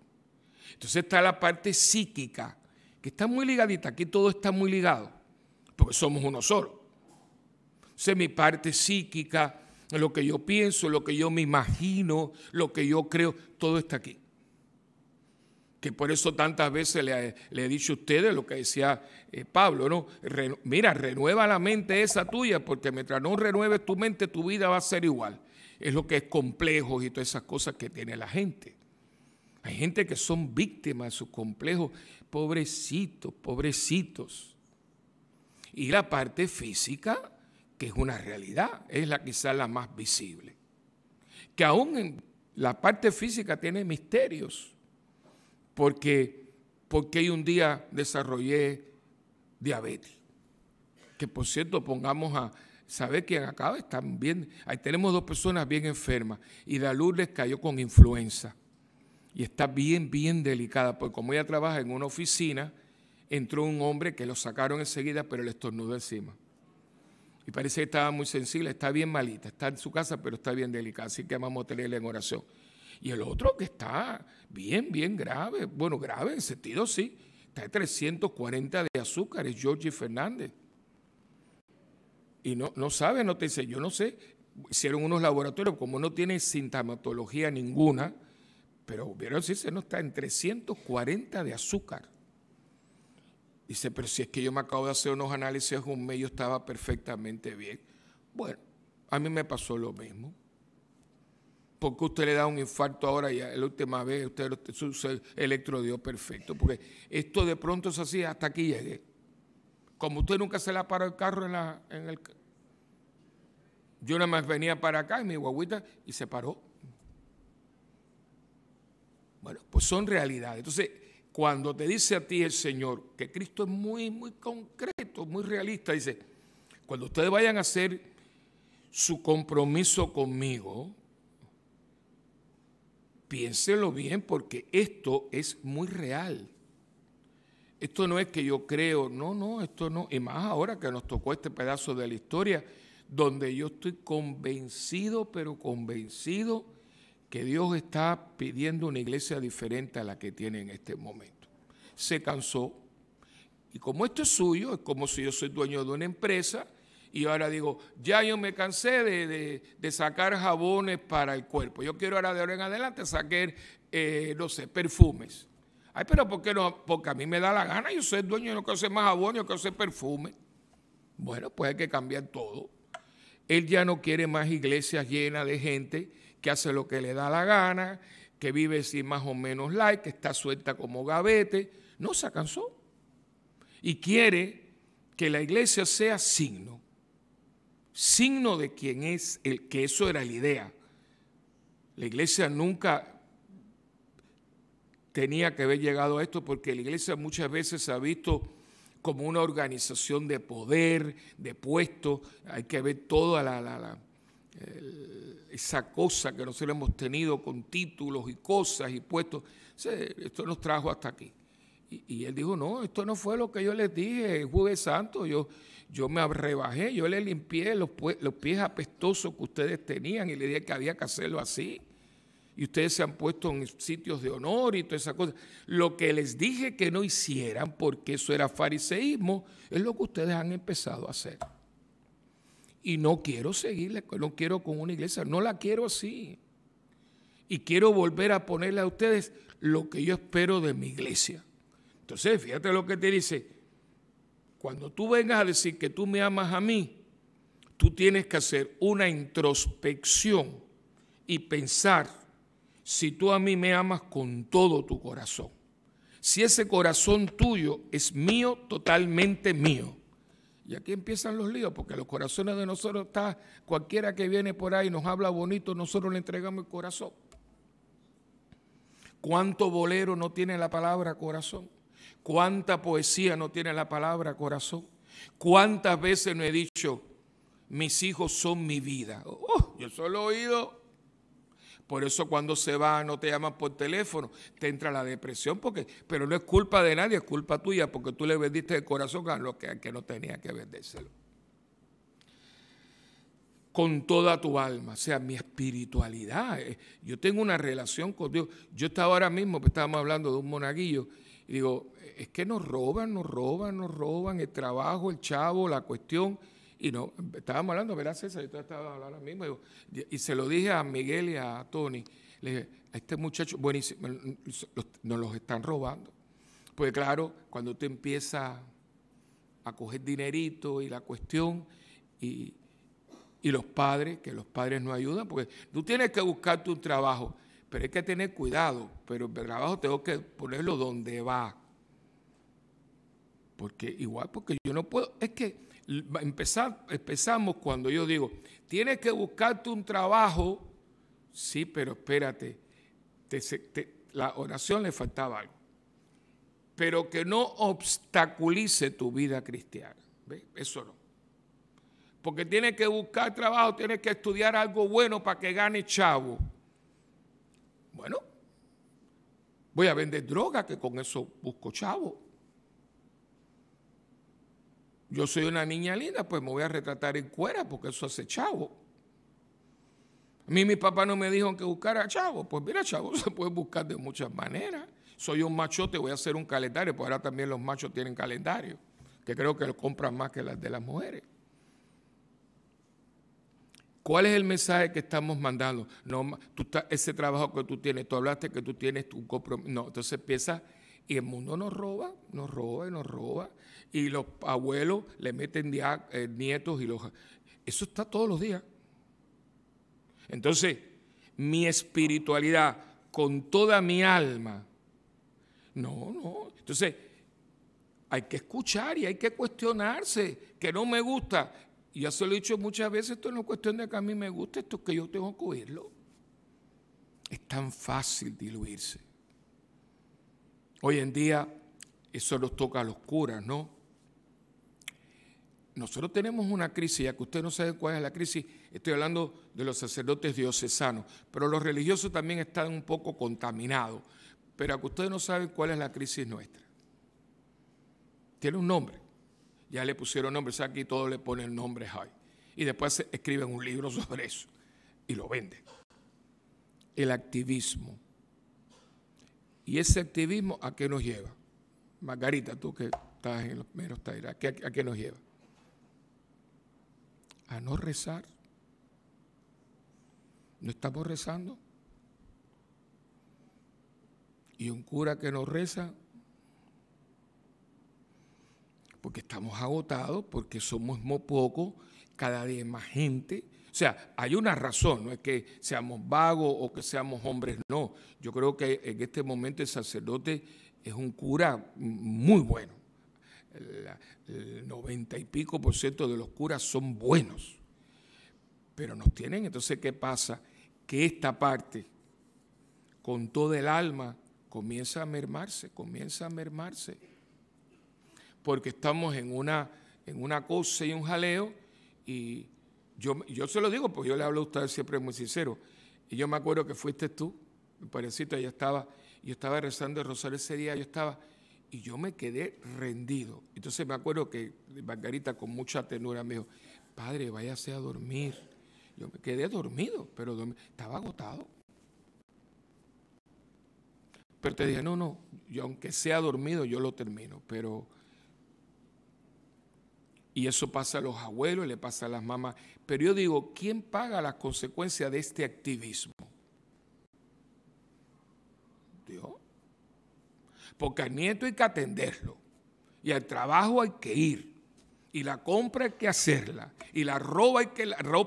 S1: Entonces está la parte psíquica, que está muy ligadita. Aquí todo está muy ligado, porque somos uno solo. Entonces mi parte psíquica, lo que yo pienso, lo que yo me imagino, lo que yo creo, todo está aquí. Que por eso tantas veces le he dicho a ustedes lo que decía Pablo, ¿no? Mira, renueva la mente esa tuya, porque mientras no renueves tu mente, tu vida va a ser igual. Es lo que es complejos y todas esas cosas que tiene la gente. Hay gente que son víctimas de sus complejos, pobrecitos, pobrecitos. Y la parte física, que es una realidad, es la quizás la más visible. Que aún en la parte física tiene misterios. Porque yo un día desarrollé diabetes. Que por cierto, pongamos a saber quién acaba, están bien. Ahí tenemos 2 personas bien enfermas. Y Lourdes cayó con influenza. Y está bien, bien delicada. Porque como ella trabaja en una oficina, entró un hombre que lo sacaron enseguida, pero le estornudó encima. Y parece que estaba muy sensible, está bien malita. Está en su casa, pero está bien delicada. Así que vamos a tenerla en oración. Y el otro que está bien, bien grave, bueno, grave en sentido sí, está de 340 de azúcar, es Georgie Fernández. Y no sabe, no te dice, yo no sé, hicieron unos laboratorios, como no tiene sintomatología ninguna, pero vieron si no está en 340 de azúcar. Dice, pero si es que yo me acabo de hacer unos análisis un mes, yo estaba perfectamente bien. Bueno, a mí me pasó lo mismo. Porque usted le da un infarto ahora y la última vez usted su electro dio perfecto. Porque esto de pronto es así, hasta aquí llegué. Como usted nunca se le paró el carro en el... Yo nada más venía para acá en mi guaguita y se paró. Bueno, pues son realidades. Entonces, cuando te dice a ti el Señor que Cristo es muy, muy concreto, muy realista, dice, cuando ustedes vayan a hacer su compromiso conmigo, piénselo bien porque esto es muy real. Esto no es que yo creo, no, esto no. Y más ahora que nos tocó este pedazo de la historia donde yo estoy convencido, pero convencido que Dios está pidiendo una iglesia diferente a la que tiene en este momento. Se cansó. Y como esto es suyo, es como si yo soy dueño de una empresa y ahora digo, ya yo me cansé de sacar jabones para el cuerpo. Yo quiero ahora de ahora en adelante sacar, no sé, perfumes. Ay, pero ¿por qué no? Porque a mí me da la gana, yo soy dueño, yo no quiero hacer más jabón, yo quiero hacer perfume. Bueno, pues hay que cambiar todo. Él ya no quiere más iglesias llenas de gente que hace lo que le da la gana, que vive sin más o menos like, que está suelta como gavete. No, se cansó. Y quiere que la iglesia sea signo de quién es, que eso era la idea. La iglesia nunca tenía que haber llegado a esto porque la iglesia muchas veces se ha visto como una organización de poder, de puestos. Hay que ver toda esa cosa que nosotros hemos tenido con títulos y cosas y puestos. Esto nos trajo hasta aquí. Y él dijo, no, esto no fue lo que yo les dije el Jueves Santo. Yo me rebajé, yo le limpié los pies apestosos que ustedes tenían y le dije que había que hacerlo así. Y ustedes se han puesto en sitios de honor y todas esas cosas. Lo que les dije que no hicieran, porque eso era fariseísmo, es lo que ustedes han empezado a hacer. Y no quiero seguirle, no quiero con una iglesia, no la quiero así. Y quiero volver a ponerle a ustedes lo que yo espero de mi iglesia. Entonces, fíjate lo que te dice. Cuando tú vengas a decir que tú me amas a mí, tú tienes que hacer una introspección y pensar si tú a mí me amas con todo tu corazón. Si ese corazón tuyo es mío, totalmente mío. Y aquí empiezan los líos, porque los corazones de nosotros está, cualquiera que viene por ahí nos habla bonito, nosotros le entregamos el corazón. ¿Cuánto bolero no tiene la palabra corazón? ¿Cuánta poesía no tiene la palabra corazón? ¿Cuántas veces no he dicho, mis hijos son mi vida? Yo solo he oído, Por eso cuando se va, no te llaman por teléfono, te entra la depresión, pero no es culpa de nadie, es culpa tuya, porque tú le vendiste el corazón a lo que no tenía que vendérselo. Con toda tu alma, o sea, mi espiritualidad. Yo tengo una relación con Dios. Yo estaba ahora mismo, estábamos hablando de un monaguillo, y digo, es que nos roban el trabajo, el chavo, la cuestión. Y no, estábamos hablando, ¿verdad, César? Yo estaba hablando ahora mismo, y se lo dije a Miguel y a Tony. Le dije, a este muchacho, buenísimo, nos los están robando. Pues claro, cuando tú empiezas a coger dinerito y la cuestión, y los padres, que los padres no ayudan, porque tú tienes que buscarte un trabajo, pero hay que tener cuidado, pero el trabajo tengo que ponerlo donde va. Porque igual, porque yo no puedo, es que empezamos cuando yo digo, tienes que buscarte un trabajo, sí, pero espérate, la oración le faltaba algo, pero que no obstaculice tu vida cristiana, ¿ves? Eso no. Porque tienes que buscar trabajo, tienes que estudiar algo bueno para que gane chavo. Bueno, voy a vender droga, que con eso busco chavo. Yo soy una niña linda, pues me voy a retratar en cuera, porque eso hace chavo. A mí mi papá no me dijo que buscara chavo. Pues mira, chavo se puede buscar de muchas maneras. Soy un machote, voy a hacer un calendario, pues ahora también los machos tienen calendario, que creo que lo compran más que las de las mujeres. ¿Cuál es el mensaje que estamos mandando? No, ese trabajo que tú tienes, tú hablaste que tú tienes tu compromiso. No, entonces empieza, y el mundo nos roba. Y los abuelos le meten nietos eso está todos los días. Entonces, mi espiritualidad con toda mi alma, no. Entonces, hay que escuchar y hay que cuestionarse, que no me gusta. Y ya se lo he dicho muchas veces, esto no es cuestión de que a mí me guste, esto es que yo tengo que oírlo. Es tan fácil diluirse. Hoy en día, eso nos toca a los curas, ¿no? Nosotros tenemos una crisis, ya que ustedes no saben cuál es la crisis, estoy hablando de los sacerdotes diocesanos, pero los religiosos también están un poco contaminados. Pero a que ustedes no saben cuál es la crisis nuestra. Tiene un nombre. Ya le pusieron nombres, aquí todos le ponen nombres ahí. Y después escriben un libro sobre eso y lo venden. El activismo. ¿Y ese activismo a qué nos lleva? Margarita, tú que estás en los meros talleres, ¿a qué nos lleva? A no rezar. ¿No estamos rezando? Y un cura que no reza, porque estamos agotados, porque somos muy pocos, cada día más gente. O sea, hay una razón, no es que seamos vagos o que seamos hombres, no. Yo creo que en este momento el sacerdote es un cura muy bueno. El 90 y pico % de los curas son buenos. Pero nos tienen, entonces, ¿qué pasa? Que esta parte, con todo el alma, comienza a mermarse. Porque estamos en una cosa y un jaleo, y yo se lo digo, porque yo le hablo a usted siempre muy sincero, y yo me acuerdo que fuiste tú, mi parecito, yo estaba rezando el rosario ese día, y yo me quedé rendido. Entonces me acuerdo que Margarita con mucha ternura me dijo, padre, váyase a dormir. Yo me quedé dormido, pero estaba agotado. Pero te dije, no, yo aunque sea dormido, yo lo termino, pero... Y eso pasa a los abuelos, le pasa a las mamás. Pero yo digo, ¿quién paga las consecuencias de este activismo? Dios. Porque al nieto hay que atenderlo. Y al trabajo hay que ir. Y la compra hay que hacerla. Y la ropa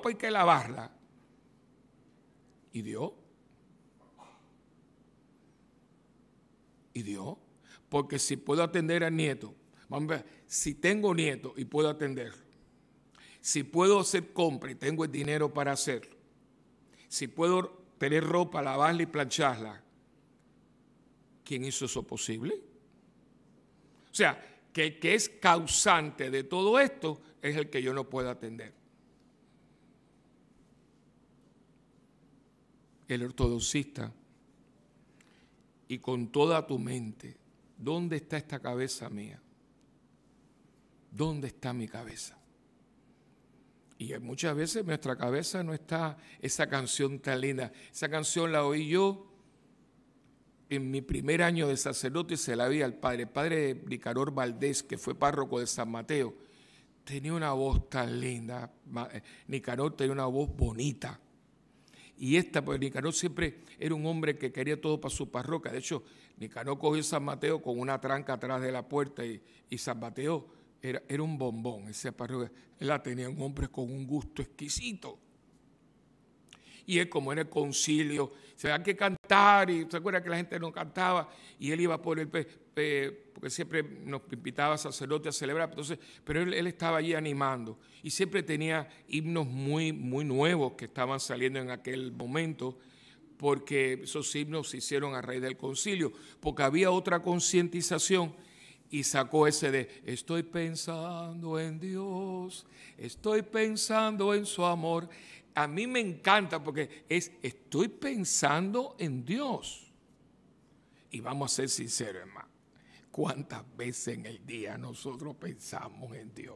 S1: hay que lavarla. ¿Y Dios? Porque si puedo atender al nieto, vamos a ver, si tengo nieto y puedo atenderlo, si puedo hacer compra y tengo el dinero para hacerlo, si puedo tener ropa, lavarla y plancharla, ¿quién hizo eso posible? O sea, que el que es causante de todo esto es el que yo no puedo atender. el ortodoxista, y con toda tu mente, ¿dónde está esta cabeza mía? ¿Dónde está mi cabeza? Y muchas veces en nuestra cabeza no está esa canción tan linda. Esa canción la oí yo en mi primer año de sacerdote y se la vi al padre. El padre Nicanor Valdés, que fue párroco de San Mateo, tenía una voz tan linda. Nicanor tenía una voz bonita. Y pues Nicanor siempre era un hombre que quería todo para su parroquia. De hecho, Nicanor cogió San Mateo con una tranca atrás de la puerta y San Mateo era un bombón. Esa parroquia, él la tenía un hombre con un gusto exquisito. Y él, como en el concilio, se había que cantar, y se acuerda que la gente no cantaba, y él iba por el porque siempre nos invitaba a sacerdotes a celebrar, entonces, pero él estaba allí animando, y siempre tenía himnos muy, muy nuevos que estaban saliendo en aquel momento, porque esos himnos se hicieron a raíz del concilio, porque había otra concientización, y sacó ese de, estoy pensando en Dios, estoy pensando en su amor. A mí me encanta porque estoy pensando en Dios. Y vamos a ser sinceros, hermano. ¿Cuántas veces en el día nosotros pensamos en Dios?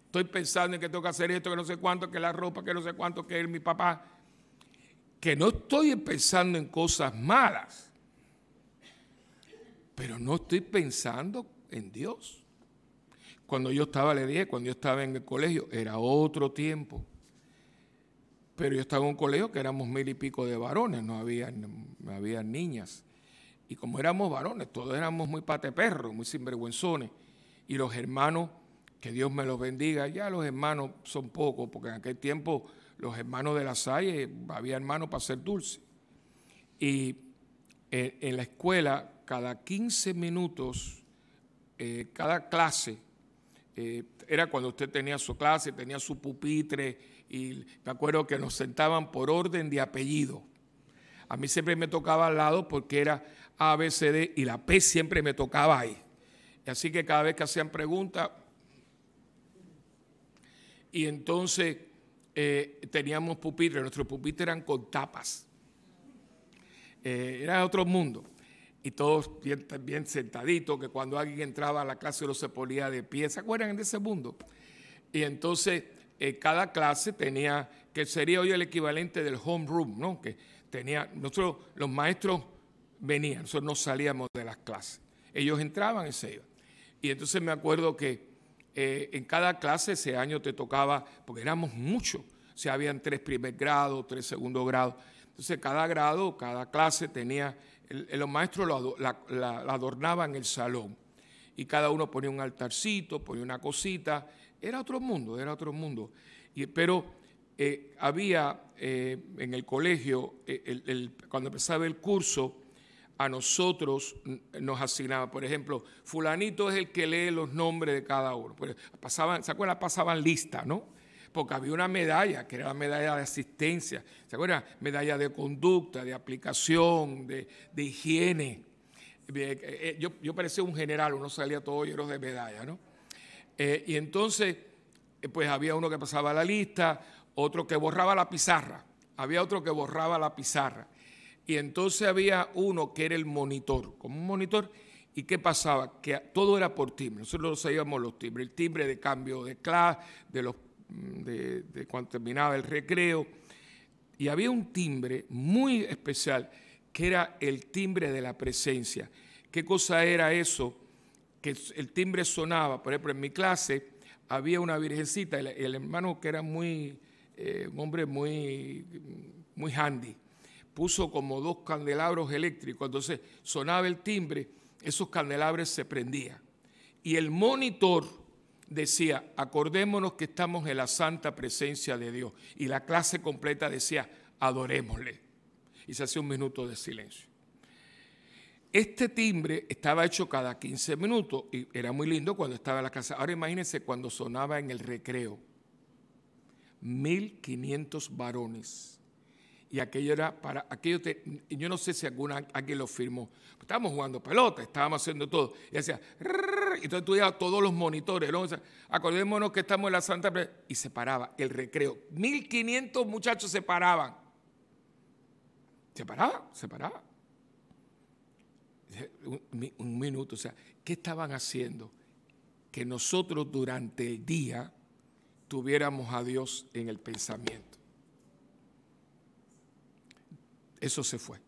S1: Estoy pensando en que tengo que hacer esto, que no sé cuánto, que la ropa, que no sé cuánto, que es mi papá. Que no estoy pensando en cosas malas, pero no estoy pensando en Dios. Cuando yo estaba, le dije, cuando yo estaba en el colegio, era otro tiempo. Pero yo estaba en un colegio que éramos 1000 y pico de varones, no había niñas. Y como éramos varones, todos éramos muy pateperros, muy sinvergüenzones. Y los hermanos, que Dios me los bendiga, ya los hermanos son pocos, porque en aquel tiempo los hermanos de la Salle, había hermanos para ser dulces. Y en la escuela, cada 15 minutos, cada clase, era cuando usted tenía su clase, tenía su pupitre, y me acuerdo que nos sentaban por orden de apellido. A mí siempre me tocaba al lado porque era A, B, C, D, y la P siempre me tocaba ahí. Y así que cada vez que hacían preguntas, y entonces teníamos pupitres, nuestros pupitres eran con tapas. Era otro mundo. Y todos bien sentaditos, que cuando alguien entraba a la clase uno se ponía de pie. ¿Se acuerdan de ese mundo? Y entonces cada clase tenía, que sería hoy el equivalente del homeroom, ¿no? Que tenía, nosotros los maestros venían, nosotros no salíamos de las clases. Ellos entraban y se iban. Y entonces me acuerdo que en cada clase ese año te tocaba, porque éramos muchos, o sea, habían 3 primer grado, 3 segundo grado. Entonces cada grado, cada clase tenía, los maestros la adornaban el salón. Y cada uno ponía un altarcito, ponía una cosita. Era otro mundo, era otro mundo. Pero había en el colegio, cuando empezaba el curso, a nosotros nos asignaban, por ejemplo, fulanito es el que lee los nombres de cada uno. ¿Se acuerdan? Pasaban lista, ¿no? Porque había una medalla, que era la medalla de asistencia. ¿Se acuerdan? Medalla de conducta, de aplicación, de higiene. Yo parecía un general, uno salía todo lleno de medallas, ¿no? Y entonces, pues había uno que pasaba la lista, otro que borraba la pizarra, había otro que borraba la pizarra. Y entonces había uno que era el monitor, como un monitor. ¿Y qué pasaba? Que todo era por timbre, nosotros sabíamos los timbres, el timbre de cambio de clase, de cuando terminaba el recreo. Y había un timbre muy especial, que era el timbre de la presencia. ¿Qué cosa era eso? Que el timbre sonaba, por ejemplo, en mi clase había una virgencita, el hermano que era un hombre muy handy, puso como 2 candelabros eléctricos, entonces sonaba el timbre, esos candelabros se prendían. Y el monitor decía, acordémonos que estamos en la santa presencia de Dios. Y la clase completa decía, adorémosle. Y se hacía un minuto de silencio. Este timbre estaba hecho cada 15 minutos y era muy lindo cuando estaba en la clase. Ahora imagínense cuando sonaba en el recreo. 1500 varones. Y aquello era yo no sé si alguien lo firmó. Estábamos jugando pelota, estábamos haciendo todo. Y decía, y entonces tú veías todos los monitores, ¿no? O sea, acordémonos que estamos en la Santa Presencia. Y se paraba el recreo. 1500 muchachos se paraban. Se paraba. Un minuto, o sea, ¿qué estaban haciendo? Que nosotros durante el día tuviéramos a Dios en el pensamiento. Eso se fue.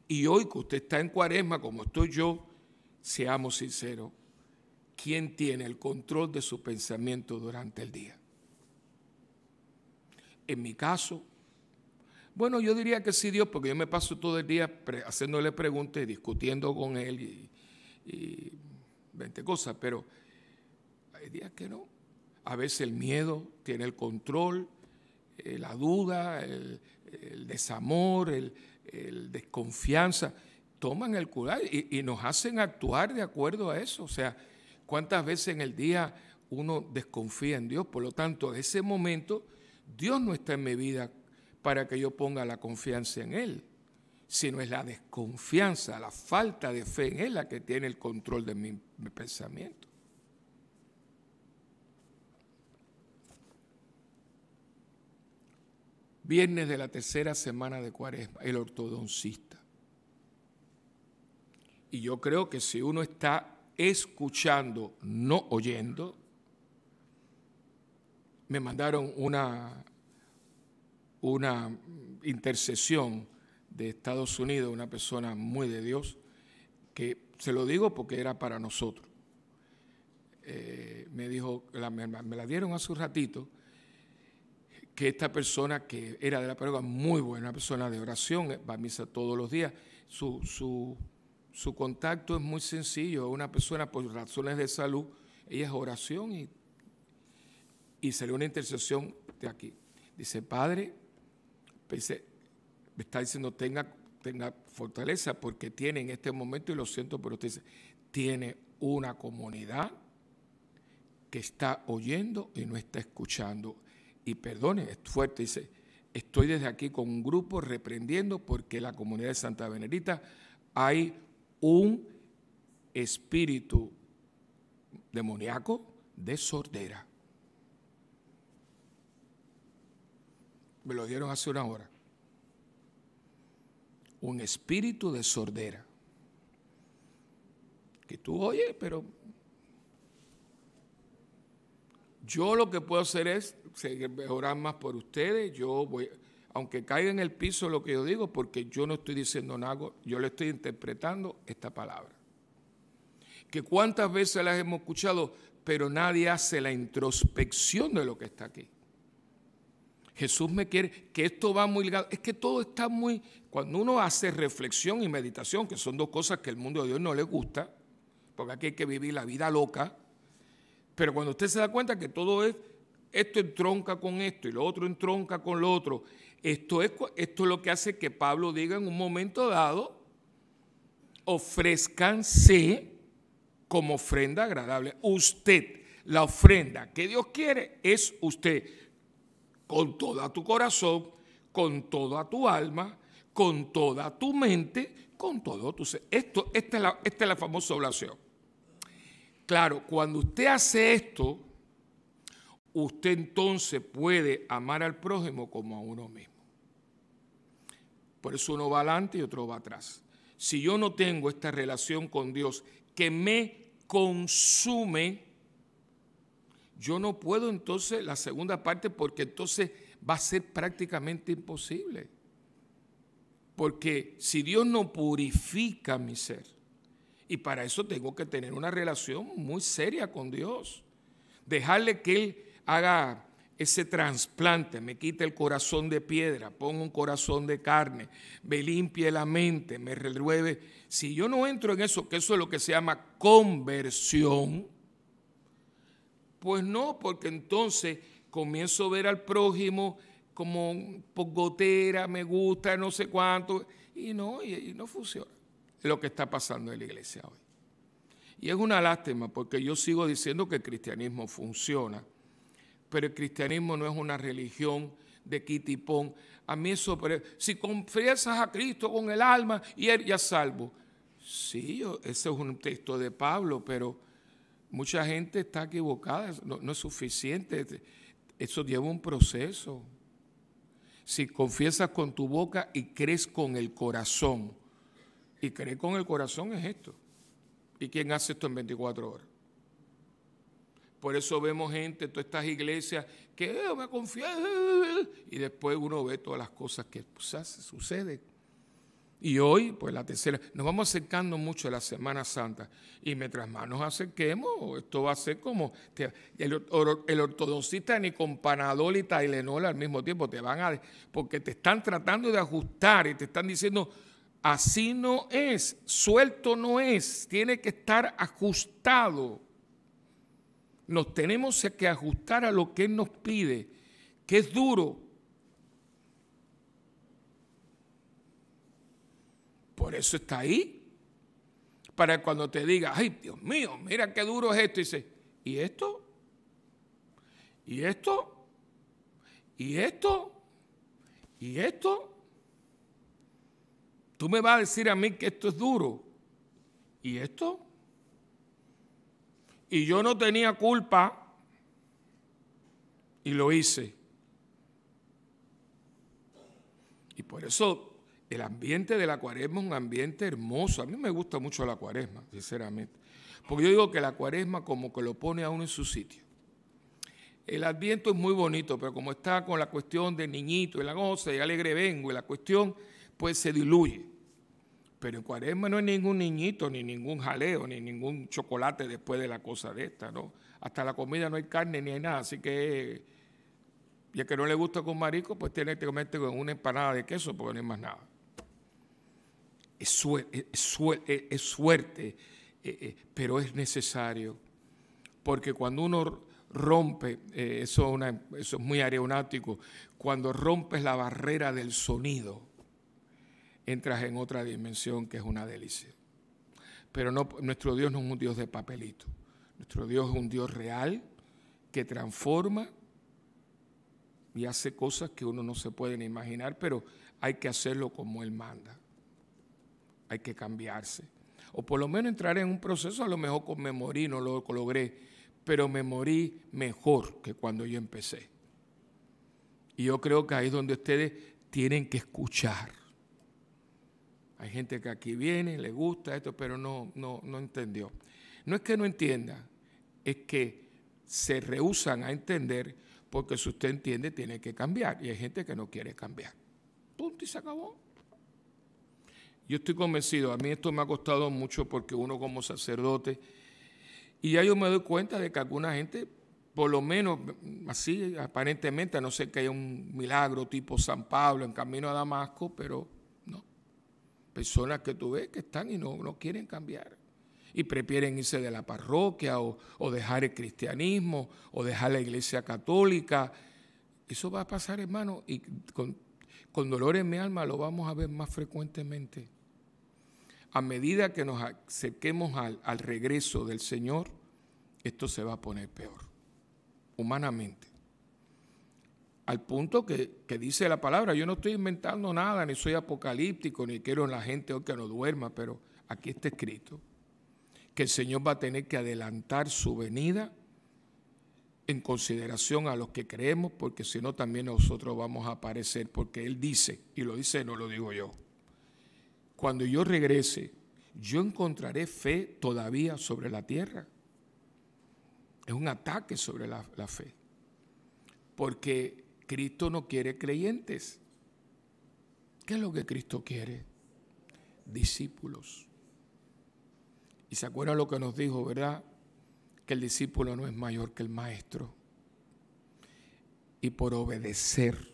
S1: Y hoy que usted está en Cuaresma, como estoy yo, seamos sinceros, ¿quién tiene el control de su pensamiento durante el día? En mi caso, bueno, yo diría que sí, Dios, porque yo me paso todo el día haciéndole preguntas y discutiendo con Él y 20 cosas, pero hay días que no. A veces el miedo tiene el control, la duda, el desamor, el desconfianza, toman el cuidado y nos hacen actuar de acuerdo a eso. O sea, ¿cuántas veces en el día uno desconfía en Dios? Por lo tanto, en ese momento, Dios no está en mi vida para que yo ponga la confianza en Él, sino es la desconfianza, la falta de fe en Él la que tiene el control de mi pensamiento. Viernes de la tercera semana de Cuaresma, el ortodoncista. Y yo creo que si uno está escuchando, no oyendo, me mandaron una intercesión de Estados Unidos, una persona muy de Dios, que se lo digo porque era para nosotros. Me dijo, me la dieron hace un ratito, que esta persona que era de la parroquia, muy buena, una persona de oración, va a misa todos los días, su contacto es muy sencillo, es una persona por razones de salud, ella es oración y salió una intercesión de aquí. Dice, Padre, me está diciendo, tenga fortaleza porque tiene en este momento, y lo siento, pero usted dice, tiene una comunidad que está oyendo y no está escuchando. Y perdone, es fuerte, dice, estoy desde aquí con un grupo reprendiendo porque en la comunidad de Santa Benedita hay un espíritu demoníaco de sordera. Me lo dieron hace una hora. Un espíritu de sordera. Que tú oyes, pero yo lo que puedo hacer es orar más por ustedes. Yo voy, aunque caiga en el piso lo que yo digo, porque yo no estoy diciendo nada, yo le estoy interpretando esta palabra. Que cuántas veces las hemos escuchado, pero nadie hace la introspección de lo que está aquí. Jesús me quiere, que esto va muy ligado, es que todo está muy, cuando uno hace reflexión y meditación, que son dos cosas que al mundo de Dios no le gusta, porque aquí hay que vivir la vida loca, pero cuando usted se da cuenta que todo es, esto entronca con esto y lo otro entronca con lo otro, esto es lo que hace que Pablo diga en un momento dado, ofrézcanse como ofrenda agradable. Usted, la ofrenda que Dios quiere es usted, con todo tu corazón, con toda tu alma, con toda tu mente, con todo tu ser. Esta es la famosa oblación. Claro, cuando usted hace esto, usted entonces puede amar al prójimo como a uno mismo. Por eso uno va adelante y otro va atrás. Si yo no tengo esta relación con Dios que me consume, yo no puedo entonces la segunda parte, porque entonces va a ser prácticamente imposible. Porque si Dios no purifica mi ser, y para eso tengo que tener una relación muy seria con Dios, dejarle que Él haga ese trasplante, me quite el corazón de piedra, ponga un corazón de carne, me limpie la mente, me renueve. Si yo no entro en eso, que eso es lo que se llama conversión, pues no, porque entonces comienzo a ver al prójimo como por gotera, me gusta, no sé cuánto, y no funciona. Es lo que está pasando en la iglesia hoy. Y es una lástima, porque yo sigo diciendo que el cristianismo funciona, pero el cristianismo no es una religión de quitipón. A mí eso, si confiesas a Cristo con el alma y Él ya salvo. Sí, ese es un texto de Pablo, pero mucha gente está equivocada, no es suficiente, eso lleva un proceso. Si confiesas con tu boca y crees con el corazón. Y creer con el corazón es esto. ¿Y quién hace esto en 24 horas? Por eso vemos gente, todas estas iglesias, que me confieso, y después uno ve todas las cosas que suceden. Y hoy, pues la tercera, nos vamos acercando mucho a la Semana Santa, y mientras más nos acerquemos, esto va a ser como, el ortodoncista ni con Panadol y Tylenol al mismo tiempo, porque te están tratando de ajustar y te están diciendo, así no es, suelto no es, tiene que estar ajustado. Nos tenemos que ajustar a lo que Él nos pide, que es duro. Por eso está ahí. Para cuando te diga, ay, Dios mío, mira qué duro es esto. Y dice, ¿y esto? ¿Y esto? ¿Y esto? ¿Y esto? Tú me vas a decir a mí que esto es duro. ¿Y esto? Y yo no tenía culpa y lo hice. Y por eso el ambiente de la Cuaresma es un ambiente hermoso. A mí me gusta mucho la Cuaresma, sinceramente. Porque yo digo que la Cuaresma como que lo pone a uno en su sitio. El Adviento es muy bonito, pero como está con la cuestión del niñito y la goza y alegre vengo y la cuestión, pues se diluye. Pero en Cuaresma no hay ningún niñito, ni ningún jaleo, ni ningún chocolate después de la cosa de esta, ¿no? Hasta la comida no hay carne ni hay nada, así que y el que no le gusta con marisco, pues tiene que comerte con una empanada de queso porque no hay más nada. Es suerte, pero es necesario, porque cuando uno rompe, eso es muy aeronáutico, cuando rompes la barrera del sonido, entras en otra dimensión que es una delicia. Pero no, nuestro Dios no es un Dios de papelito, nuestro Dios es un Dios real que transforma y hace cosas que uno no se puede ni imaginar, pero hay que hacerlo como Él manda. Hay que cambiarse. O por lo menos entrar en un proceso, a lo mejor me morí, no lo logré, pero me morí mejor que cuando yo empecé. Y yo creo que ahí es donde ustedes tienen que escuchar. Hay gente que aquí viene, le gusta esto, pero no entendió. No es que no entienda, es que se rehúsan a entender, porque si usted entiende, tiene que cambiar. Y hay gente que no quiere cambiar. Punto y se acabó. Yo estoy convencido, a mí esto me ha costado mucho porque uno como sacerdote, y ya yo me doy cuenta de que alguna gente, por lo menos así aparentemente, a no ser que haya un milagro tipo San Pablo en camino a Damasco, pero no. Personas que tú ves que están y no quieren cambiar. Y prefieren irse de la parroquia o dejar el cristianismo o dejar la iglesia católica. Eso va a pasar, hermano, y con dolor en mi alma lo vamos a ver más frecuentemente. A medida que nos acerquemos al regreso del Señor, esto se va a poner peor, humanamente. Al punto que dice la palabra, yo no estoy inventando nada, ni soy apocalíptico, ni quiero en la gente hoy que no duerma, pero aquí está escrito que el Señor va a tener que adelantar su venida en consideración a los que creemos, porque si no también nosotros vamos a aparecer, porque Él dice, y lo dice, no lo digo yo, cuando yo regrese, yo encontraré fe todavía sobre la tierra. Es un ataque sobre la fe, porque Cristo no quiere creyentes. ¿Qué es lo que Cristo quiere? Discípulos. Y se acuerdan lo que nos dijo, ¿verdad? Que el discípulo no es mayor que el maestro. Y por obedecer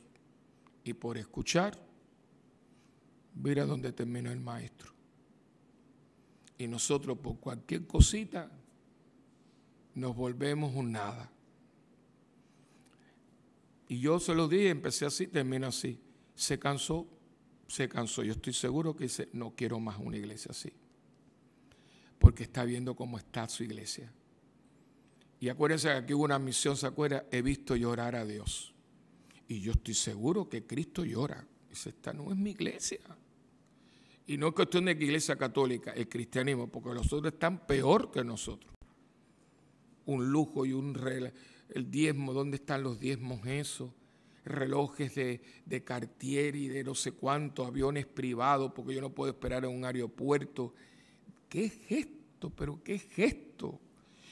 S1: y por escuchar, mira dónde terminó el maestro. Y nosotros por cualquier cosita nos volvemos un nada. Y yo se lo dije, empecé así, termino así. Se cansó. Yo estoy seguro que dice, no quiero más una iglesia así. Porque está viendo cómo está su iglesia. Y acuérdense que aquí hubo una misión, ¿se acuerdan? He visto llorar a Dios. Y yo estoy seguro que Cristo llora. Dice, esta no es mi iglesia. Y no es cuestión de que iglesia católica, el cristianismo, porque los otros están peor que nosotros. Un lujo y el diezmo, ¿dónde están los diezmos eso? relojes de Cartier y de no sé cuántos, aviones privados, porque yo no puedo esperar en un aeropuerto. ¿Qué es esto? ¿Pero qué es esto?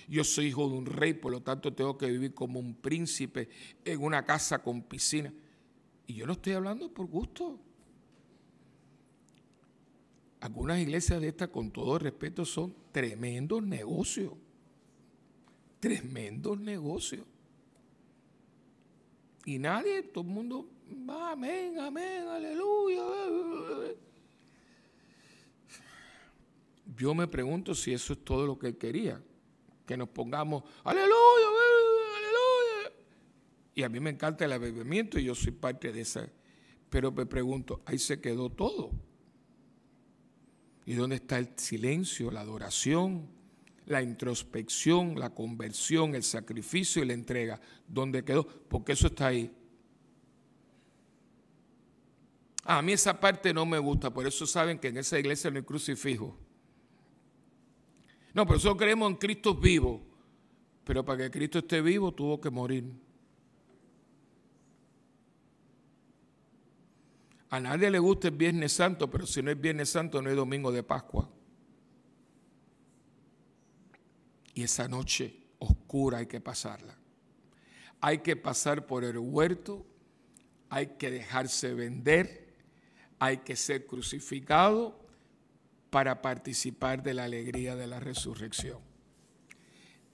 S1: Yo soy hijo de un rey, por lo tanto tengo que vivir como un príncipe en una casa con piscina. Y yo no estoy hablando por gusto. Algunas iglesias de estas, con todo respeto, son tremendos negocios. Tremendos negocios. Y nadie, todo el mundo va, amén, amén, aleluya. Yo me pregunto si eso es todo lo que él quería. Que nos pongamos, aleluya, aleluya. Y a mí me encanta el avivamiento y yo soy parte de esa. Pero me pregunto, ahí se quedó todo. ¿Y dónde está el silencio, la adoración, la introspección, la conversión, el sacrificio y la entrega? ¿Dónde quedó? Porque eso está ahí. A mí esa parte no me gusta, por eso saben que en esa iglesia no hay crucifijo. No, por eso creemos en Cristo vivo, pero para que Cristo esté vivo tuvo que morir. A nadie le gusta el Viernes Santo, pero si no es Viernes Santo no hay Domingo de Pascua. Y esa noche oscura hay que pasarla. Hay que pasar por el huerto, hay que dejarse vender, hay que ser crucificado para participar de la alegría de la resurrección.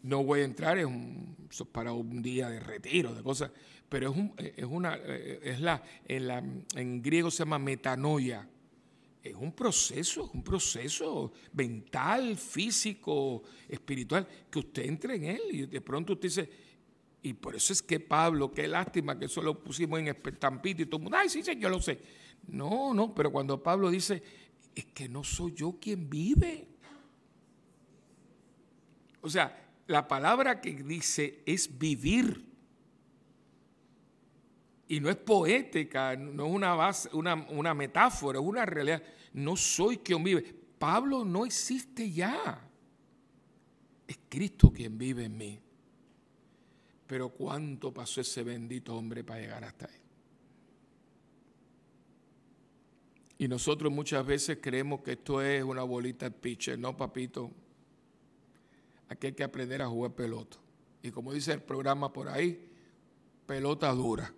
S1: No voy a entrar para un día de retiro, de cosas, pero en griego se llama metanoia. Es un proceso mental, físico, espiritual, que usted entre en él y de pronto usted dice, y por eso es que Pablo, qué lástima que eso lo pusimos en estampito y todo el mundo, ay, sí, yo lo sé. No, pero cuando Pablo dice, es que no soy yo quien vive. O sea, la palabra que dice es vivir. Y no es poética, no es una metáfora, es una realidad. No soy quien vive. Pablo no existe ya. Es Cristo quien vive en mí. Pero ¿cuánto pasó ese bendito hombre para llegar hasta ahí? Y nosotros muchas veces creemos que esto es una bolita de pitcher. No, papito. Aquí hay que aprender a jugar pelota. Y como dice el programa por ahí, pelota dura.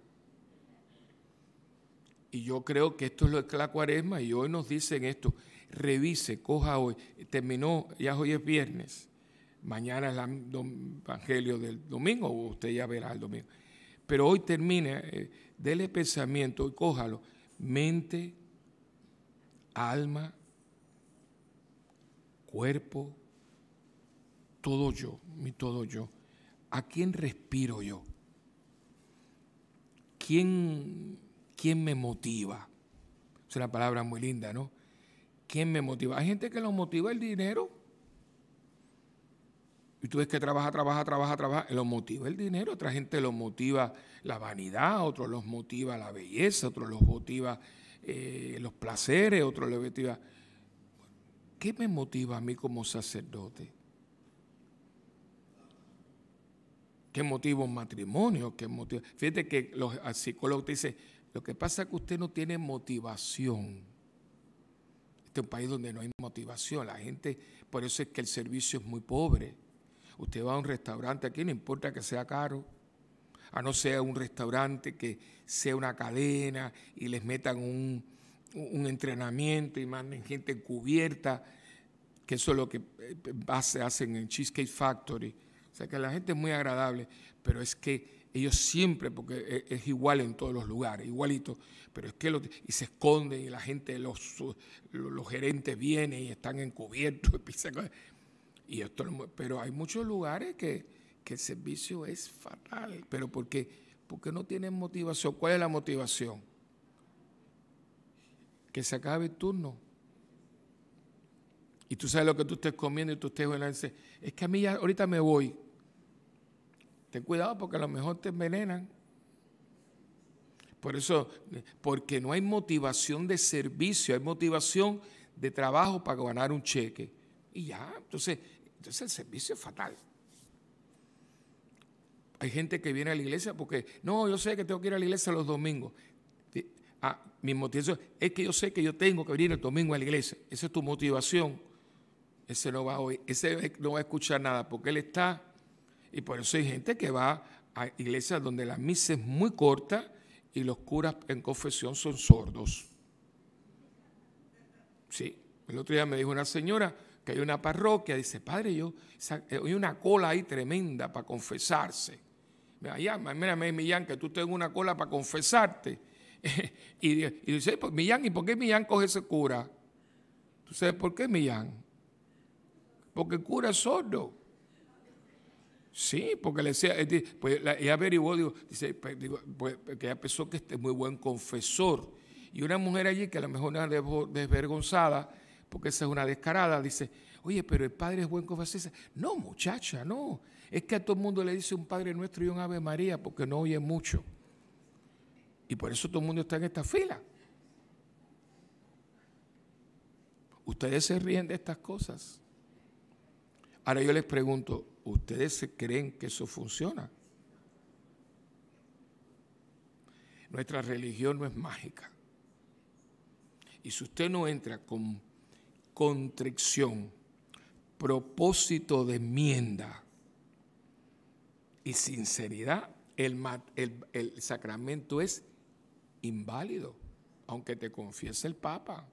S1: Y yo creo que esto es lo que es la Cuaresma y hoy nos dicen esto. Revise, coja hoy. Terminó, ya hoy es viernes. Mañana es el Evangelio del domingo, o usted ya verá el domingo. Pero hoy termina, dele pensamiento y cójalo. Mente, alma, cuerpo, todo yo, mi todo yo. ¿A quién respiro yo? ¿Quién me motiva? Es una palabra muy linda, ¿no? ¿Quién me motiva? Hay gente que lo motiva el dinero. Y tú ves que trabaja, lo motiva el dinero. Otra gente lo motiva la vanidad, otros los motiva la belleza, otros los motiva los placeres, otros los motiva. ¿Qué me motiva a mí como sacerdote? ¿Qué motiva un matrimonio? ¿Qué motiva? Fíjate que los psicólogos te dicen, lo que pasa es que usted no tiene motivación. Este es un país donde no hay motivación. La gente, por eso es que el servicio es muy pobre. Usted va a un restaurante aquí, no importa que sea caro, a no ser un restaurante que sea una cadena y les metan un entrenamiento y manden gente encubierta, que eso es lo que hacen en Cheesecake Factory. O sea que la gente es muy agradable, pero es que ellos siempre, porque es igual en todos los lugares, igualito, pero es que y se esconden y la gente, los gerentes vienen y están encubiertos. Pero hay muchos lugares que el servicio es fatal. ¿Pero por qué? Porque no tienen motivación. ¿Cuál es la motivación? Que se acabe el turno. Y tú sabes lo que tú estés comiendo y tú estés bueno, dices, es que a mí ya ahorita me voy. Ten cuidado porque a lo mejor te envenenan. Por eso, porque no hay motivación de servicio, hay motivación de trabajo para ganar un cheque. Y ya, entonces el servicio es fatal. Hay gente que viene a la iglesia porque, no, yo sé que tengo que ir a la iglesia los domingos. Mi motivación es que yo sé que yo tengo que venir el domingo a la iglesia. Esa es tu motivación. Ese no va a oír, ese no va a escuchar nada porque él está. Y por eso hay gente que va a iglesias donde la misa es muy corta y los curas en confesión son sordos. Sí, el otro día me dijo una señora que hay una parroquia, dice, padre, hay una cola ahí tremenda para confesarse. Mírame, Millán, que tú tengas una cola para confesarte. y dice, pues Millán, ¿y por qué Millán coge ese cura? ¿Tú sabes por qué Millán? Porque el cura es sordo. Sí, porque le decía, pues ella averiguó, dice, pues, que ella pensó que este es muy buen confesor. Y una mujer allí que a lo mejor era desvergonzada, porque esa es una descarada, dice, oye, pero el padre es buen confesor. Dice, no, muchacha, no. Es que a todo el mundo le dice un Padre Nuestro y un Ave María porque no oye mucho. Y por eso todo el mundo está en esta fila. Ustedes se ríen de estas cosas. Ahora yo les pregunto, ¿ustedes se creen que eso funciona? Nuestra religión no es mágica. Y si usted no entra con contrición, propósito de enmienda y sinceridad, el sacramento es inválido, aunque te confiese el Papa.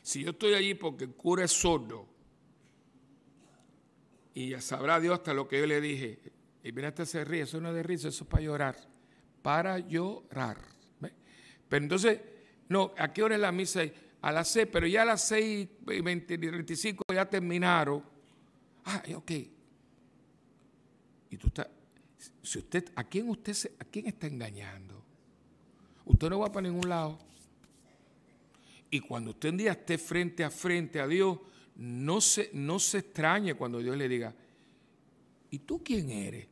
S1: Si yo estoy allí porque el cura es sordo, y ya sabrá Dios hasta lo que yo le dije, y mira, este se ríe, eso no es de risa, eso es para llorar. Para llorar. ¿Ve? Pero entonces, no, ¿a qué hora es la misa? A las 6, pero ya a las 6:25 ya terminaron. Ok. Y tú estás, si usted, ¿a quién está engañando? Usted no va para ningún lado. Y cuando usted un día esté frente a Dios, no se extrañe cuando Dios le diga, ¿y tú quién eres?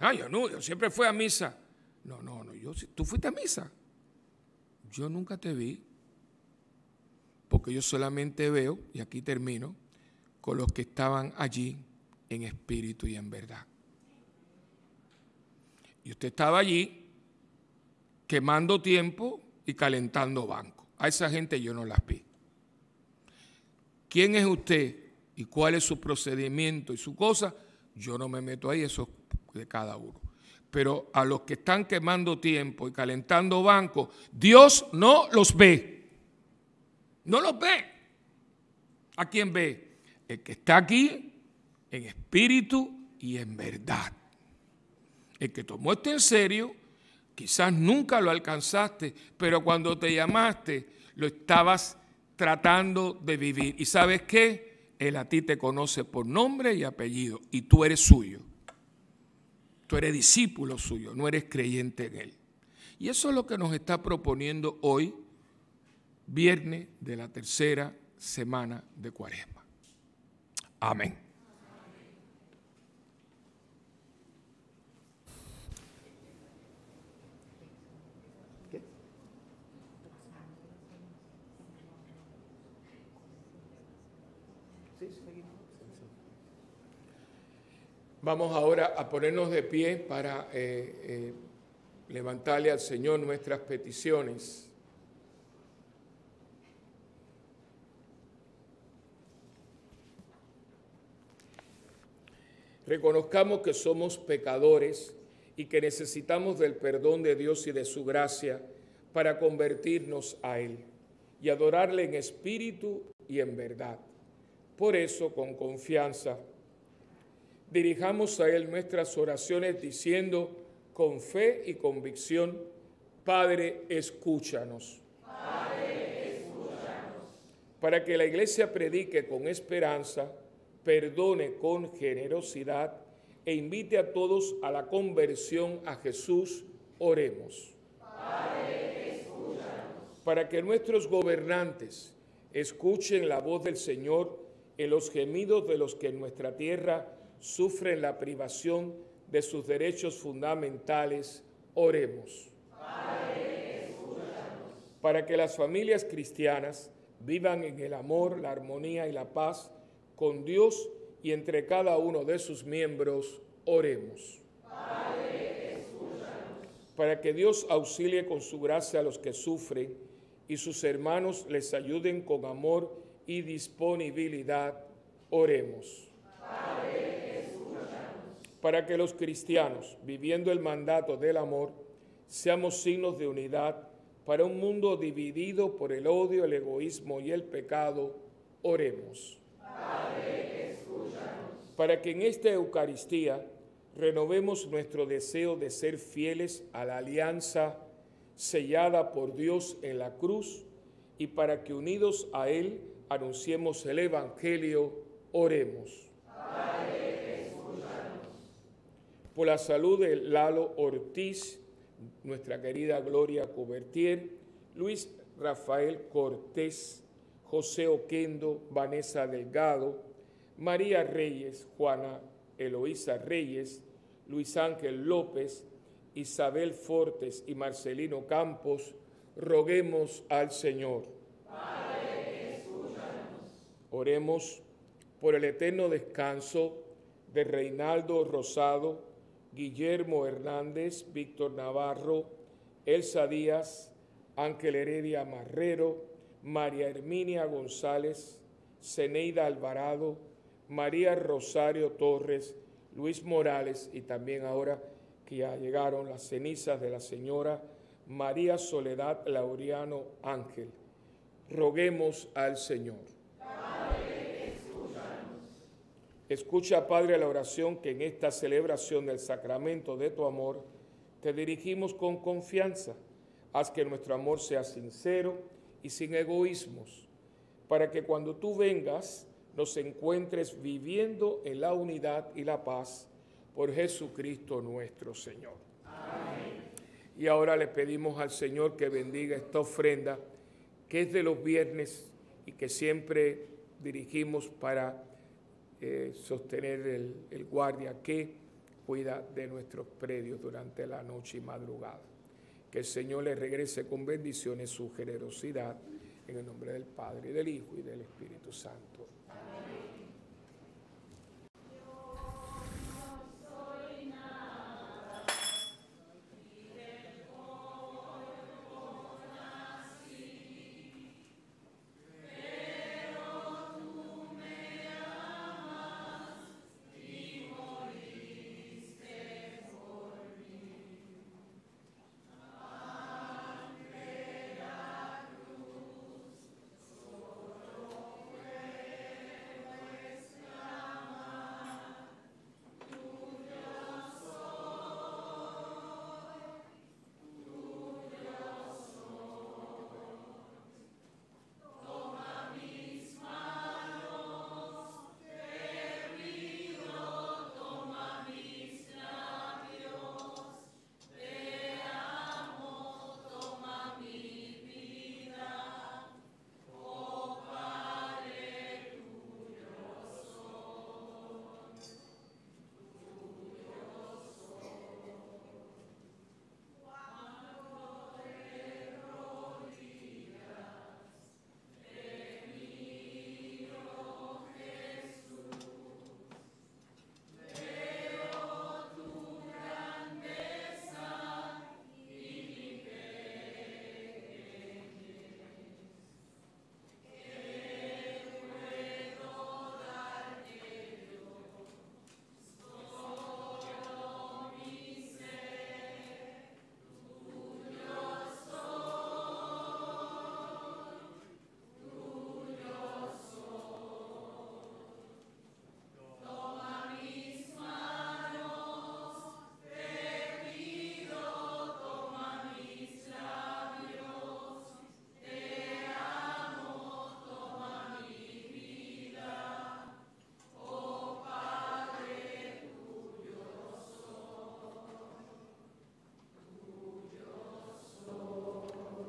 S1: Yo siempre fui a misa. No, ¿tú fuiste a misa? Yo nunca te vi, porque yo solamente veo, y aquí termino, con los que estaban allí en espíritu y en verdad. Y usted estaba allí quemando tiempo y calentando banco. A esa gente yo no las vi. ¿Quién es usted y cuál es su procedimiento y su cosa? Yo no me meto ahí, eso es de cada uno. Pero a los que están quemando tiempo y calentando banco, Dios no los ve. No los ve. ¿A quién ve? El que está aquí en espíritu y en verdad. El que tomó esto en serio, quizás nunca lo alcanzaste, pero cuando te llamaste, lo estabas tratando de vivir. ¿Y sabes qué? Él a ti te conoce por nombre y apellido, y tú eres suyo. Tú eres discípulo suyo, no eres creyente en él. Y eso es lo que nos está proponiendo hoy, viernes de la tercera semana de Cuaresma. Amén. Vamos ahora a ponernos de pie para levantarle al Señor nuestras peticiones. Reconozcamos que somos pecadores y que necesitamos del perdón de Dios y de su gracia para convertirnos a Él y adorarle en espíritu y en verdad. Por eso, con confianza, dirijamos a Él nuestras oraciones diciendo con fe y convicción, Padre, escúchanos.
S4: Padre, escúchanos.
S1: Para que la Iglesia predique con esperanza, perdone con generosidad e invite a todos a la conversión a Jesús, oremos.
S4: Padre, escúchanos.
S1: Para que nuestros gobernantes escuchen la voz del Señor en los gemidos de los que en nuestra tierra sufren la privación de sus derechos fundamentales, oremos.
S4: Padre, escúchanos.
S1: Para que las familias cristianas vivan en el amor, la armonía y la paz con Dios y entre cada uno de sus miembros, Oremos. Para que Dios auxilie con su gracia a los que sufren y sus hermanos les ayuden con amor y disponibilidad, oremos. Para que los cristianos, viviendo el mandato del amor, seamos signos de unidad para un mundo dividido por el odio, el egoísmo y el pecado, oremos. Para que en esta Eucaristía renovemos nuestro deseo de ser fieles a la alianza sellada por Dios en la cruz y para que unidos a Él anunciemos el Evangelio, oremos. Por la salud de Lalo Ortiz, nuestra querida Gloria Cubertier, Luis Rafael Cortés, José Oquendo, Vanessa Delgado, María Reyes, Juana Eloísa Reyes, Luis Ángel López, Isabel Fortes y Marcelino Campos, roguemos al Señor. Padre, escúchanos. Oremos por el eterno descanso de Reinaldo Rosado, Guillermo Hernández, Víctor Navarro, Elsa Díaz, Ángel Heredia Marrero, María Herminia González, Zeneida Alvarado, María Rosario Torres, Luis Morales y también ahora que ya llegaron las cenizas de la señora María Soledad Laureano Ángel. Roguemos al Señor. Padre, escúchanos. Escucha, Padre, la oración que en esta celebración del sacramento de tu amor te dirigimos con confianza. Haz que nuestro amor sea sincero y sin egoísmos, para que cuando tú vengas nos encuentres viviendo en la unidad y la paz por Jesucristo nuestro Señor. Amén. Y ahora le pedimos al Señor que bendiga esta ofrenda que es de los viernes y que siempre dirigimos para sostener el guardia que cuida de nuestros predios durante la noche y madrugada. Que el Señor le regrese con bendiciones su generosidad en el nombre del Padre, y del Hijo y del Espíritu Santo.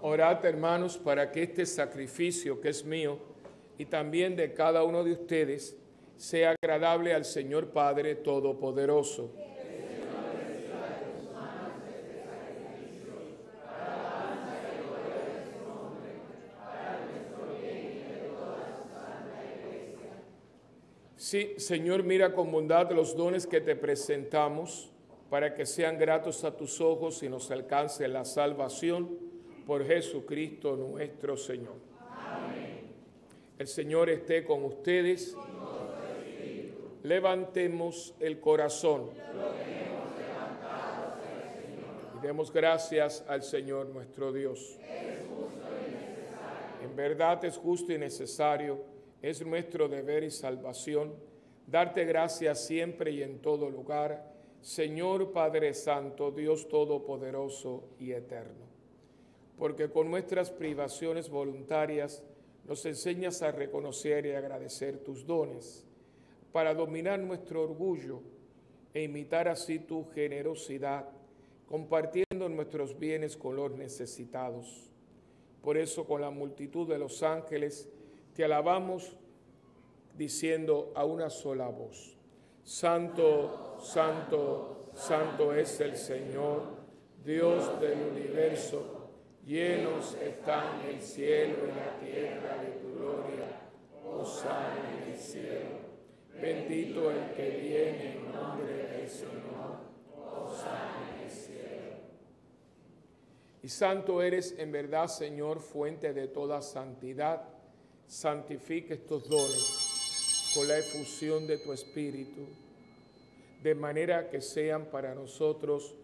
S1: Orad, hermanos, para que este sacrificio que es mío y también de cada uno de ustedes sea agradable al Señor Padre Todopoderoso. Sí, Señor, mira con bondad los dones que te presentamos para que sean gratos a tus ojos y nos alcance la salvación por Jesucristo nuestro Señor. Amén. El Señor esté con ustedes. Levantemos el corazón. Y demos gracias al Señor nuestro Dios. En verdad es justo y necesario, es nuestro deber y salvación, darte gracias siempre y en todo lugar, Señor Padre Santo, Dios Todopoderoso y Eterno. Porque con nuestras privaciones voluntarias nos enseñas a reconocer y agradecer tus dones, para dominar nuestro orgullo e imitar así tu generosidad, compartiendo nuestros bienes con los necesitados. Por eso, con la multitud de los ángeles, te alabamos diciendo a una sola voz: Santo, Santo, Santo es el Señor, Dios del universo. Llenos están el cielo y la tierra de tu gloria. Hosana en el cielo. Bendito el que viene en nombre del Señor. Hosana en el cielo. Y santo eres en verdad, Señor, fuente de toda santidad. Santifica estos dones con la efusión de tu Espíritu, de manera que sean para nosotros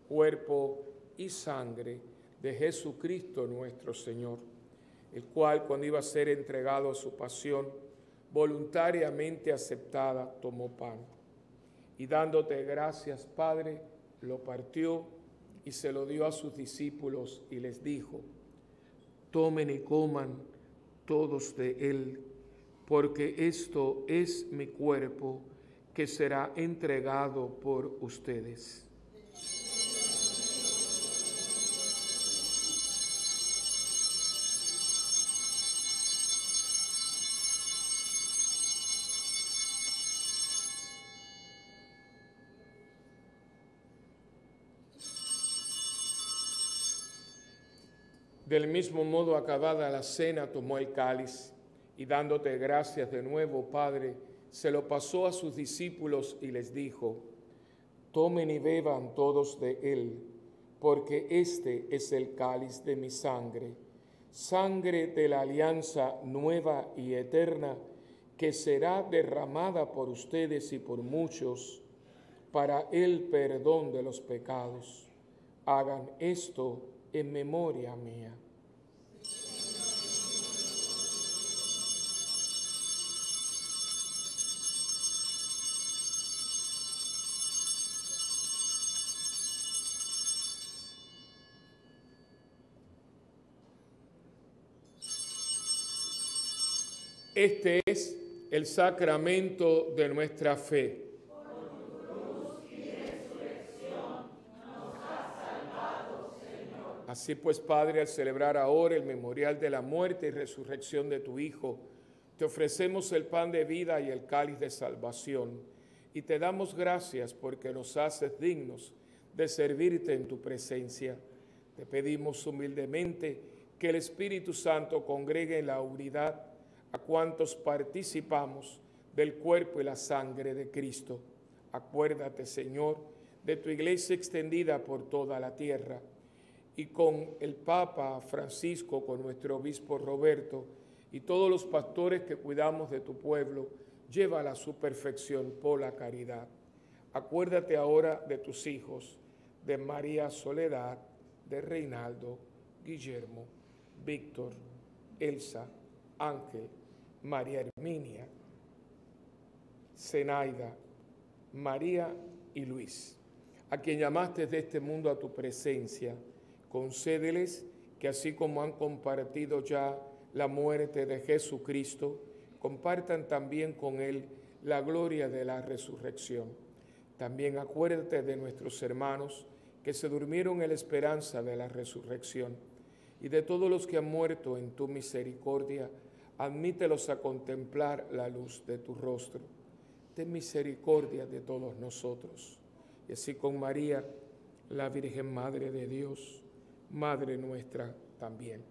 S1: cuerpo y sangre de Jesucristo nuestro Señor, el cual, cuando iba a ser entregado a su pasión, voluntariamente aceptada, tomó pan. Y dándote gracias, Padre, lo partió y se lo dio a sus discípulos y les dijo: tomen y coman todos de él, porque esto es mi cuerpo que será entregado por ustedes. Del mismo modo, acabada la cena, tomó el cáliz y dándote gracias de nuevo, Padre, se lo pasó a sus discípulos y les dijo: tomen y beban todos de él, porque este es el cáliz de mi sangre, sangre de la alianza nueva y eterna, que será derramada por ustedes y por muchos para el perdón de los pecados. Hagan esto en memoria mía. Este es el sacramento de nuestra fe. Así pues, Padre, al celebrar ahora el memorial de la muerte y resurrección de tu Hijo, te ofrecemos el pan de vida y el cáliz de salvación, y te damos gracias porque nos haces dignos de servirte en tu presencia. Te pedimos humildemente que el Espíritu Santo congregue en la unidad a cuantos participamos del cuerpo y la sangre de Cristo. Acuérdate, Señor, de tu iglesia extendida por toda la tierra, y con el Papa Francisco, con nuestro obispo Roberto y todos los pastores que cuidamos de tu pueblo, llévala a su perfección por la caridad. Acuérdate ahora de tus hijos, de María Soledad, de Reinaldo, Guillermo, Víctor, Elsa, Ángel, María Herminia, Zenaida, María y Luis, a quien llamaste de este mundo a tu presencia. Concédeles que así como han compartido ya la muerte de Jesucristo, compartan también con Él la gloria de la resurrección. También acuérdate de nuestros hermanos que se durmieron en la esperanza de la resurrección, y de todos los que han muerto en tu misericordia, admítelos a contemplar la luz de tu rostro. Ten misericordia de todos nosotros. Y así con María, la Virgen Madre de Dios, Madre nuestra también.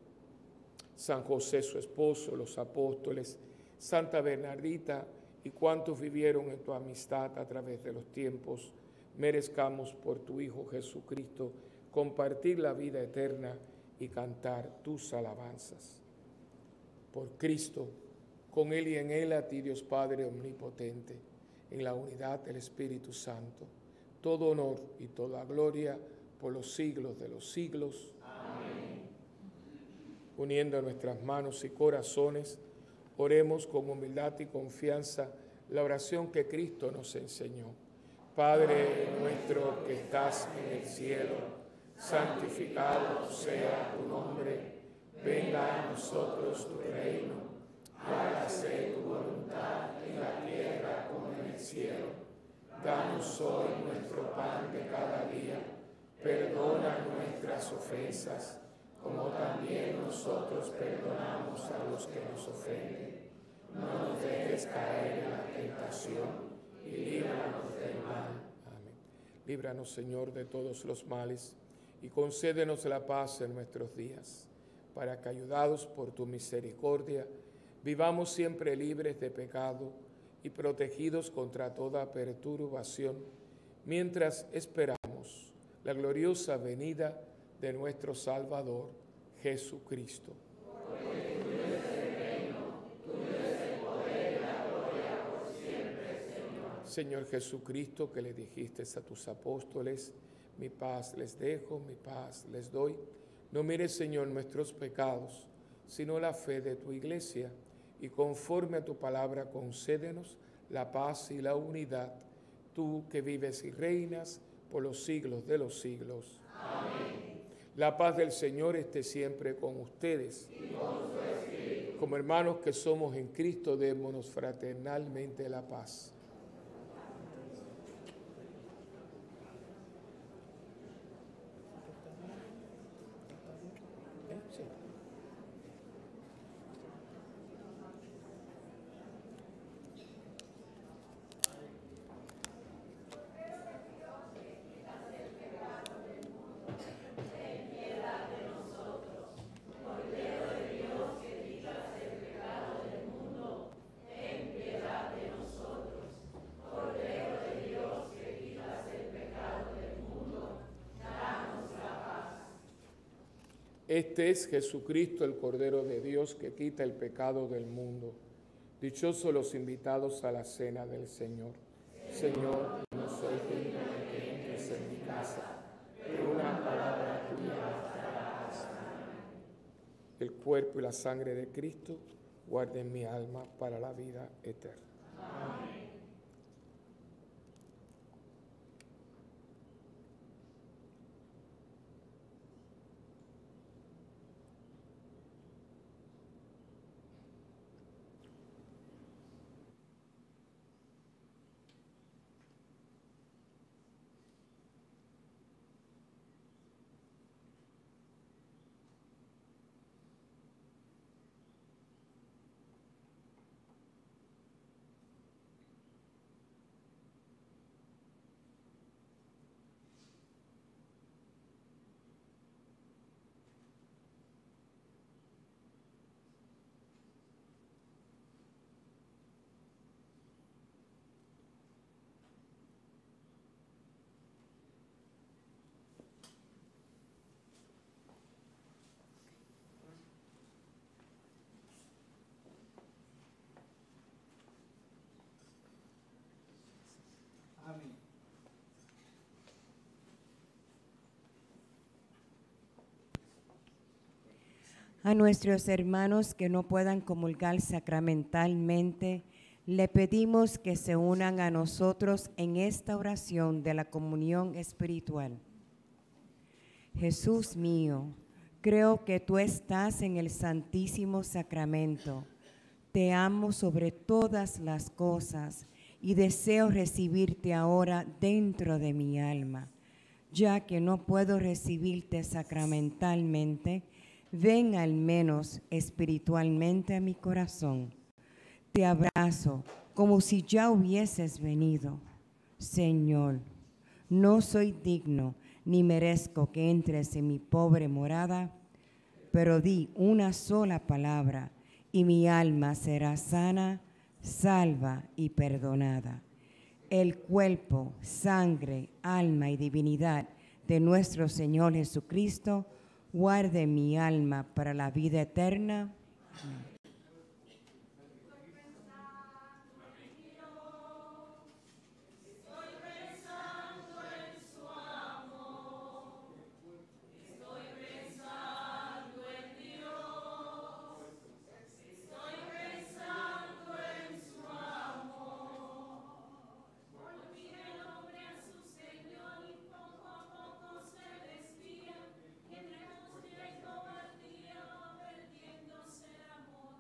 S1: San José, su esposo, los apóstoles, Santa Bernardita y cuantos vivieron en tu amistad a través de los tiempos, merezcamos por tu Hijo Jesucristo compartir la vida eterna y cantar tus alabanzas. Por Cristo, con Él y en Él, a ti, Dios Padre omnipotente, en la unidad del Espíritu Santo, todo honor y toda gloria por los siglos de los siglos. Amén. Uniendo nuestras manos y corazones, oremos con humildad y confianza la oración que Cristo nos enseñó. Padre nuestro que estás en el cielo, santificado sea tu nombre. Venga a nosotros tu reino. Hágase tu voluntad en la tierra como en el cielo. Danos hoy nuestro pan de cada día. Perdona nuestras ofensas, como también nosotros perdonamos a los que nos ofenden. No nos dejes caer en la tentación y líbranos del mal. Amén. Líbranos, Señor, de todos los males y concédenos la paz en nuestros días, para que, ayudados por tu misericordia, vivamos siempre libres de pecado y protegidos contra toda perturbación, mientras esperamos la gloriosa venida de nuestro Salvador, Jesucristo. Porque tuyo es el reino, tuyo es el poder y la gloria por siempre, Señor. Señor Jesucristo, que le dijiste a tus apóstoles, mi paz les dejo, mi paz les doy. No mires, Señor, nuestros pecados, sino la fe de tu iglesia, y conforme a tu palabra concédenos la paz y la unidad, tú que vives y reinas por los siglos de los siglos. Amén. La paz del Señor esté siempre con ustedes. Y con su espíritu. Como hermanos que somos en Cristo, démonos fraternalmente la paz. Este es Jesucristo, el Cordero de Dios, que quita el pecado del mundo. Dichosos los invitados a la cena del Señor. Señor, no soy digno de que entres en mi casa, pero una palabra tuya bastará. El cuerpo y la sangre de Cristo guarden mi alma para la vida eterna. Amén.
S13: A nuestros hermanos que no puedan comulgar sacramentalmente, le pedimos que se unan a nosotros en esta oración de la comunión espiritual. Jesús mío, creo que tú estás en el Santísimo Sacramento. Te amo sobre todas las cosas y deseo recibirte ahora dentro de mi alma. Ya que no puedo recibirte sacramentalmente, ven al menos espiritualmente a mi corazón. Te abrazo como si ya hubieses venido. Señor, no soy digno ni merezco que entres en mi pobre morada, pero di una sola palabra y mi alma será sana, salva y perdonada. El cuerpo, sangre, alma y divinidad de nuestro Señor Jesucristo, guarde mi alma para la vida eterna. Amén.
S4: Amor.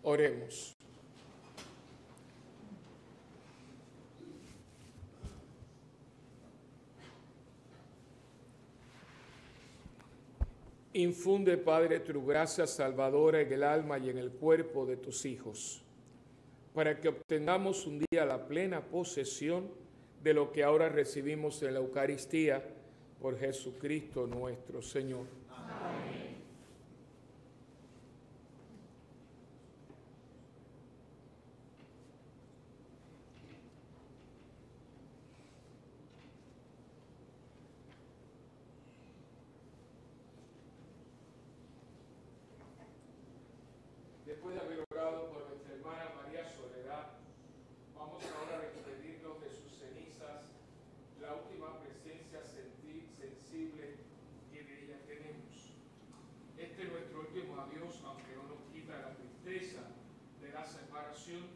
S1: Oremos. Infunde, Padre, tu gracia salvadora en el alma y en el cuerpo de tus hijos, para que obtengamos un día la plena posesión de lo que ahora recibimos en la Eucaristía por Jesucristo nuestro Señor. Amén. Después de haber orado por nuestra hermana María Soledad, vamos ahora a despedirnos de sus cenizas, la última presencia sensible que de ella tenemos. Este es nuestro último adiós, aunque no nos quita la tristeza de la separación,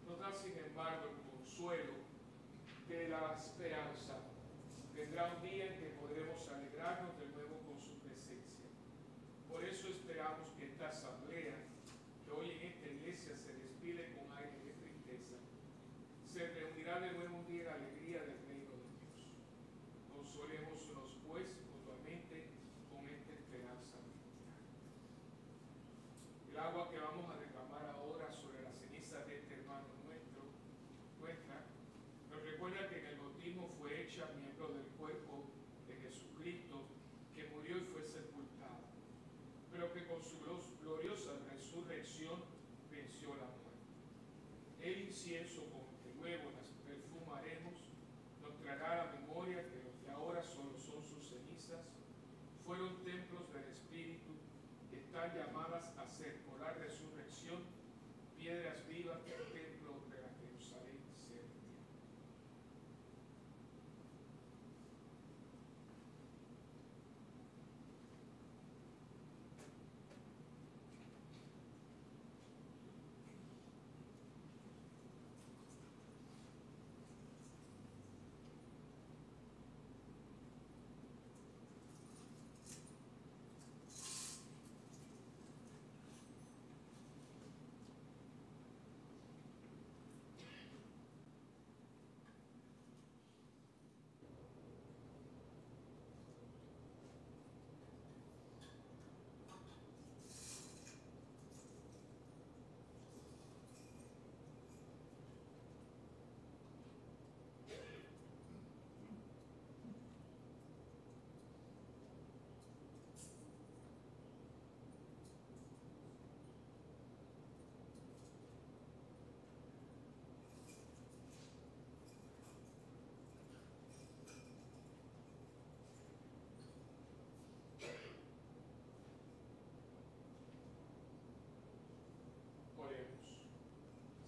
S1: nos da sin embargo el consuelo de la esperanza. Vendrá un día en que podremos alegrarnos de nuevo con su presencia. Por eso esperamos que esta asamblea, que hoy en esta iglesia se despide con aire de tristeza, se reunirá de nuevo un día en la alegría del reino de Dios. Consolémonos pues mutuamente con esta esperanza. El agua que vamos a derramar ahora sobre las cenizas de este hermano nuestra, nos recuerda que en el bautismo fue hecha miembro del cuerpo de Jesucristo, que murió y fue sepultado, pero que con su gloriosa resurrección venció la muerte. El incienso con que luego las perfumaremos nos traerá a la memoria que lo que ahora solo son sus cenizas fueron templos del Espíritu que están llamadas a ser por la resurrección piedras vivas del templo de la Jerusalén celestial.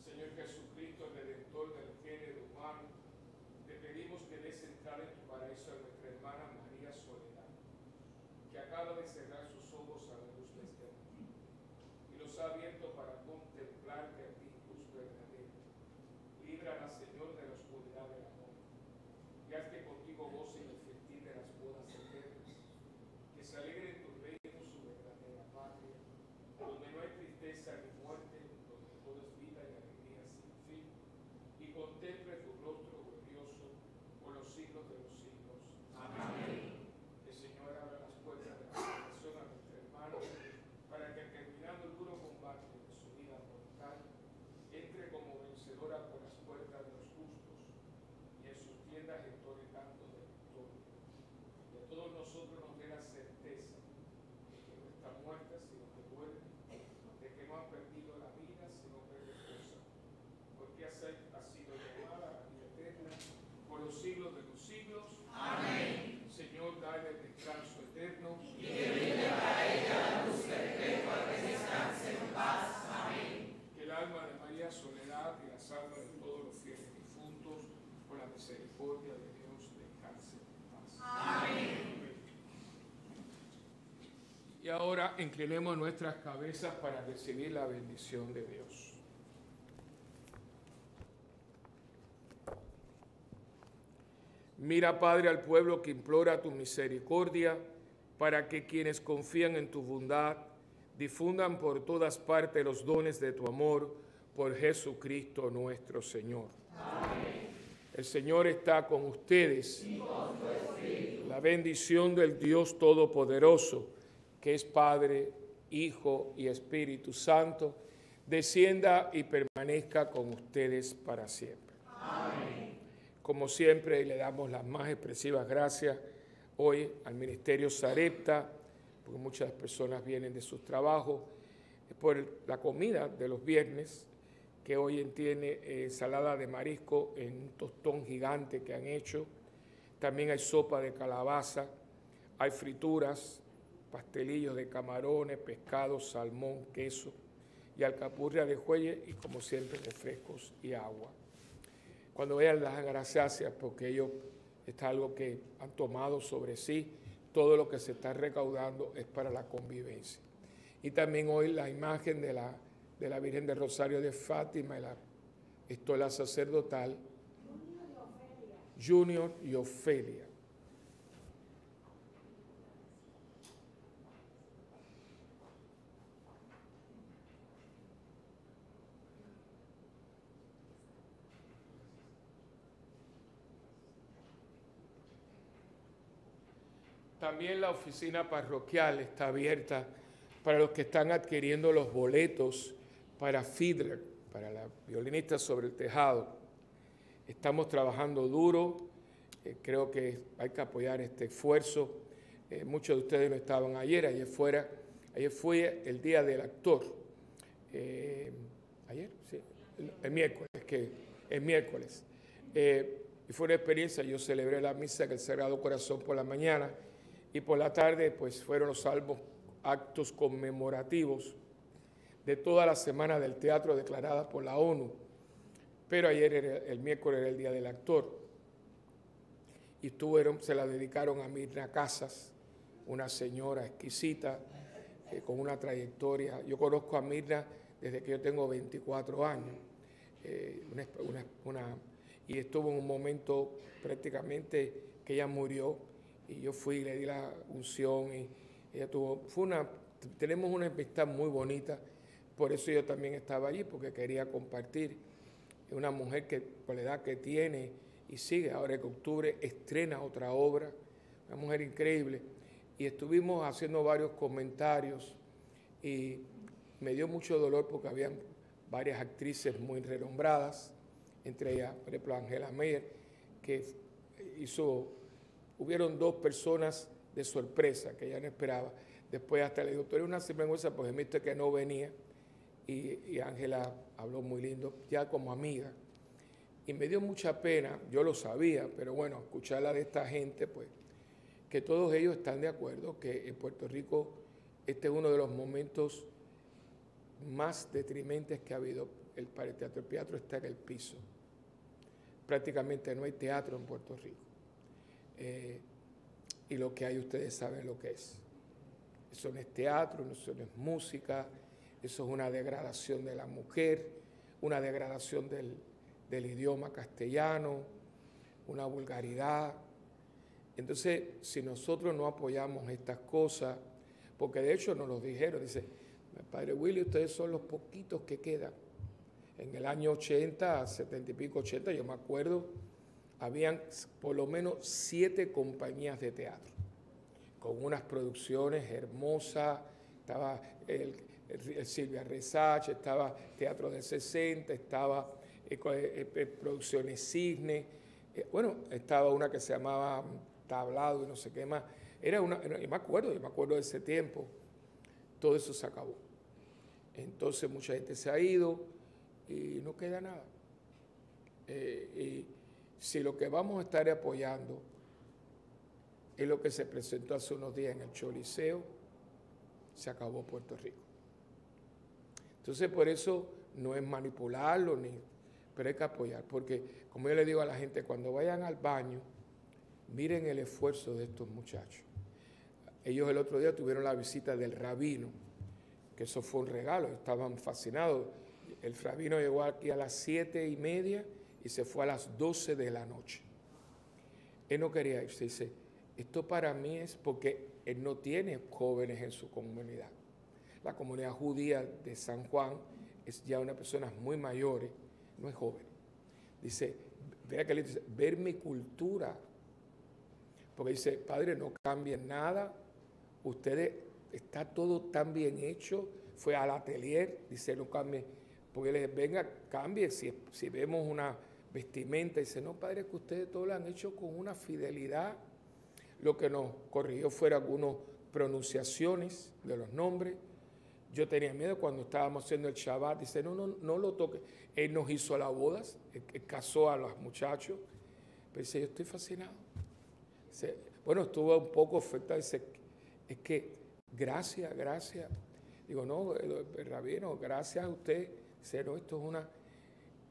S1: Señor Jesucristo, Redentor del género humano, te pedimos que des entrada en tu paraíso a nuestra hermana María Soledad, que acaba de cerrar sus ojos a la luz de este mundo, y los ha abierto para contemplarte a ti, luz verdadera. Líbrala, Señor, de la oscuridad del amor, y haz que contigo goce el festín de las bodas eternas, que se alegre en tu reino su verdadera patria, donde no hay tristeza ni muerte, donde todo es vida y alegría sin fin, y contemple tu rostro glorioso por los siglos de los siglos. Amén. El Señor abra las puertas de la salvación a nuestro hermano, para que terminando el duro combate de su vida mortal, entre como vencedora por las puertas de los justos, y en sus tiendas entone cantos de victoria. Y a todos nosotros nos dé la certeza de que no está muerta, sino que duerme, de que no ha perdido la vida, sino que reposa, porque ha sido llamada a la vida eterna por los siglos de los siglos. Amén. Señor, dale descanso eterno. Y que brille para ella la luz perpetua, que descanse en paz. Amén. Que el alma de María Soledad y las almas de todos los fieles difuntos, por la misericordia de Dios, descansen en paz. Amén. Y ahora inclinemos nuestras cabezas para recibir la bendición de Dios. Mira, Padre, al pueblo que implora tu misericordia, para que quienes confían en tu bondad difundan por todas partes los dones de tu amor, por Jesucristo nuestro Señor. Amén. El Señor está con ustedes. Y con tu espíritu. La bendición del Dios Todopoderoso, que es Padre, Hijo y Espíritu Santo, descienda y permanezca con ustedes para siempre. Amén. Como siempre, le damos las más expresivas gracias hoy al Ministerio Sarepta, porque muchas personas vienen de sus trabajos, por la comida de los viernes, que hoy tiene ensalada de marisco en un tostón gigante que han hecho. También hay sopa de calabaza, hay frituras, pastelillos de camarones, pescado, salmón, queso y alcapurria de jueyes y, como siempre, refrescos y agua. Cuando vean las gracias, porque ellos está algo que han tomado sobre sí, todo lo que se está recaudando es para la convivencia. Y también hoy la imagen de la Virgen del Rosario de Fátima y la estola sacerdotal, Junior y Ofelia. También la oficina parroquial está abierta para los que están adquiriendo los boletos para Fiedler, para la violinista sobre el tejado. Estamos trabajando duro, creo que hay que apoyar este esfuerzo. Muchos de ustedes no estaban ayer fue el Día del Actor. ¿Ayer? Sí, el miércoles. Y fue una experiencia, yo celebré la misa del Sagrado Corazón por la mañana y por la tarde pues fueron los actos conmemorativos de toda la semana del teatro declarada por la ONU. Pero ayer, el miércoles, era el Día del Actor. Y se la dedicaron a Mirna Casas, una señora exquisita, con una trayectoria. Yo conozco a Mirna desde que yo tengo 24 años. Y estuvo en un momento prácticamente que ella murió. Y yo fui y le di la unción. Y ella tenemos una amistad muy bonita. Por eso yo también estaba allí, porque quería compartir. Es una mujer que, por la edad que tiene y sigue, ahora en octubre estrena otra obra, una mujer increíble. Y estuvimos haciendo varios comentarios y me dio mucho dolor porque habían varias actrices muy renombradas, entre ellas, por ejemplo, Angela Meyer, que hubieron 2 personas de sorpresa que ella no esperaba. Después hasta le digo, tú eres una sinvergüenza, pues viste que no venía. Y Ángela habló muy lindo, ya como amiga. Y me dio mucha pena, yo lo sabía, pero bueno, escucharla de esta gente, pues, que todos ellos están de acuerdo que en Puerto Rico este es uno de los momentos más deprimentes que ha habido para el teatro. El teatro está en el piso. Prácticamente no hay teatro en Puerto Rico. Y lo que hay, ustedes saben lo que es. Eso no es teatro, eso no es música, eso es una degradación de la mujer, una degradación del idioma castellano, una vulgaridad. Entonces, si nosotros no apoyamos estas cosas, porque de hecho nos lo dijeron, dice, Padre Willy, ustedes son los poquitos que quedan. En el año 80, 70 y pico, 80, yo me acuerdo, habían por lo menos 7 compañías de teatro, con unas producciones hermosas. Estaba el Silvia Resach, estaba Teatro del 60, estaba Producciones Cisne, estaba una que se llamaba Tablado y no sé qué más. Yo me acuerdo de ese tiempo. Todo eso se acabó. Entonces mucha gente se ha ido y no queda nada. Y si lo que vamos a estar apoyando es lo que se presentó hace unos días en el Choliseo, se acabó Puerto Rico. Entonces, por eso no es manipularlo, pero hay que apoyar, porque como yo le digo a la gente, cuando vayan al baño, miren el esfuerzo de estos muchachos. Ellos el otro día tuvieron la visita del rabino, que eso fue un regalo, estaban fascinados. El rabino llegó aquí a las 7:30 y se fue a las 12 de la noche. Él no quería irse, dice, esto para mí es porque él no tiene jóvenes en su comunidad. la comunidad judía de San Juan, es ya una persona muy mayores, no es joven. Dice, vea que le dice, ver mi cultura. Porque dice, padre, no cambien nada, ustedes, está todo tan bien hecho, fue al atelier, dice, no cambien, porque le venga, cambie, si vemos una vestimenta, dice, no, padre, que ustedes todo lo han hecho con una fidelidad. Lo que nos corrigió fueron algunas pronunciaciones de los nombres. Yo tenía miedo cuando estábamos haciendo el Shabbat, dice, no lo toque. Él nos hizo las bodas, él casó a los muchachos, pero dice, yo estoy fascinado. Dice, bueno, estuvo un poco afectado, dice, es que gracias. Digo, no, rabino, gracias a usted. Dice, no, esto es una...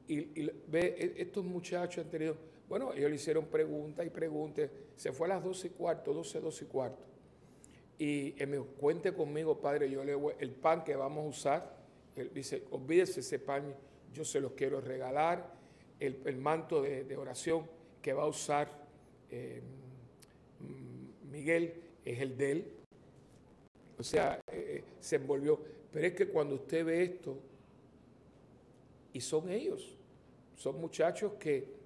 S1: Y ve, estos muchachos han tenido... Bueno, ellos le hicieron preguntas y preguntas. Se fue a las 12:15. Y él me dijo, cuente conmigo, padre, yo le voy... El pan que vamos a usar, él dice, olvídese ese pan, yo se los quiero regalar. El manto de oración que va a usar Miguel es el de él. O sea, se envolvió. Pero es que cuando usted ve esto, y son ellos, son muchachos que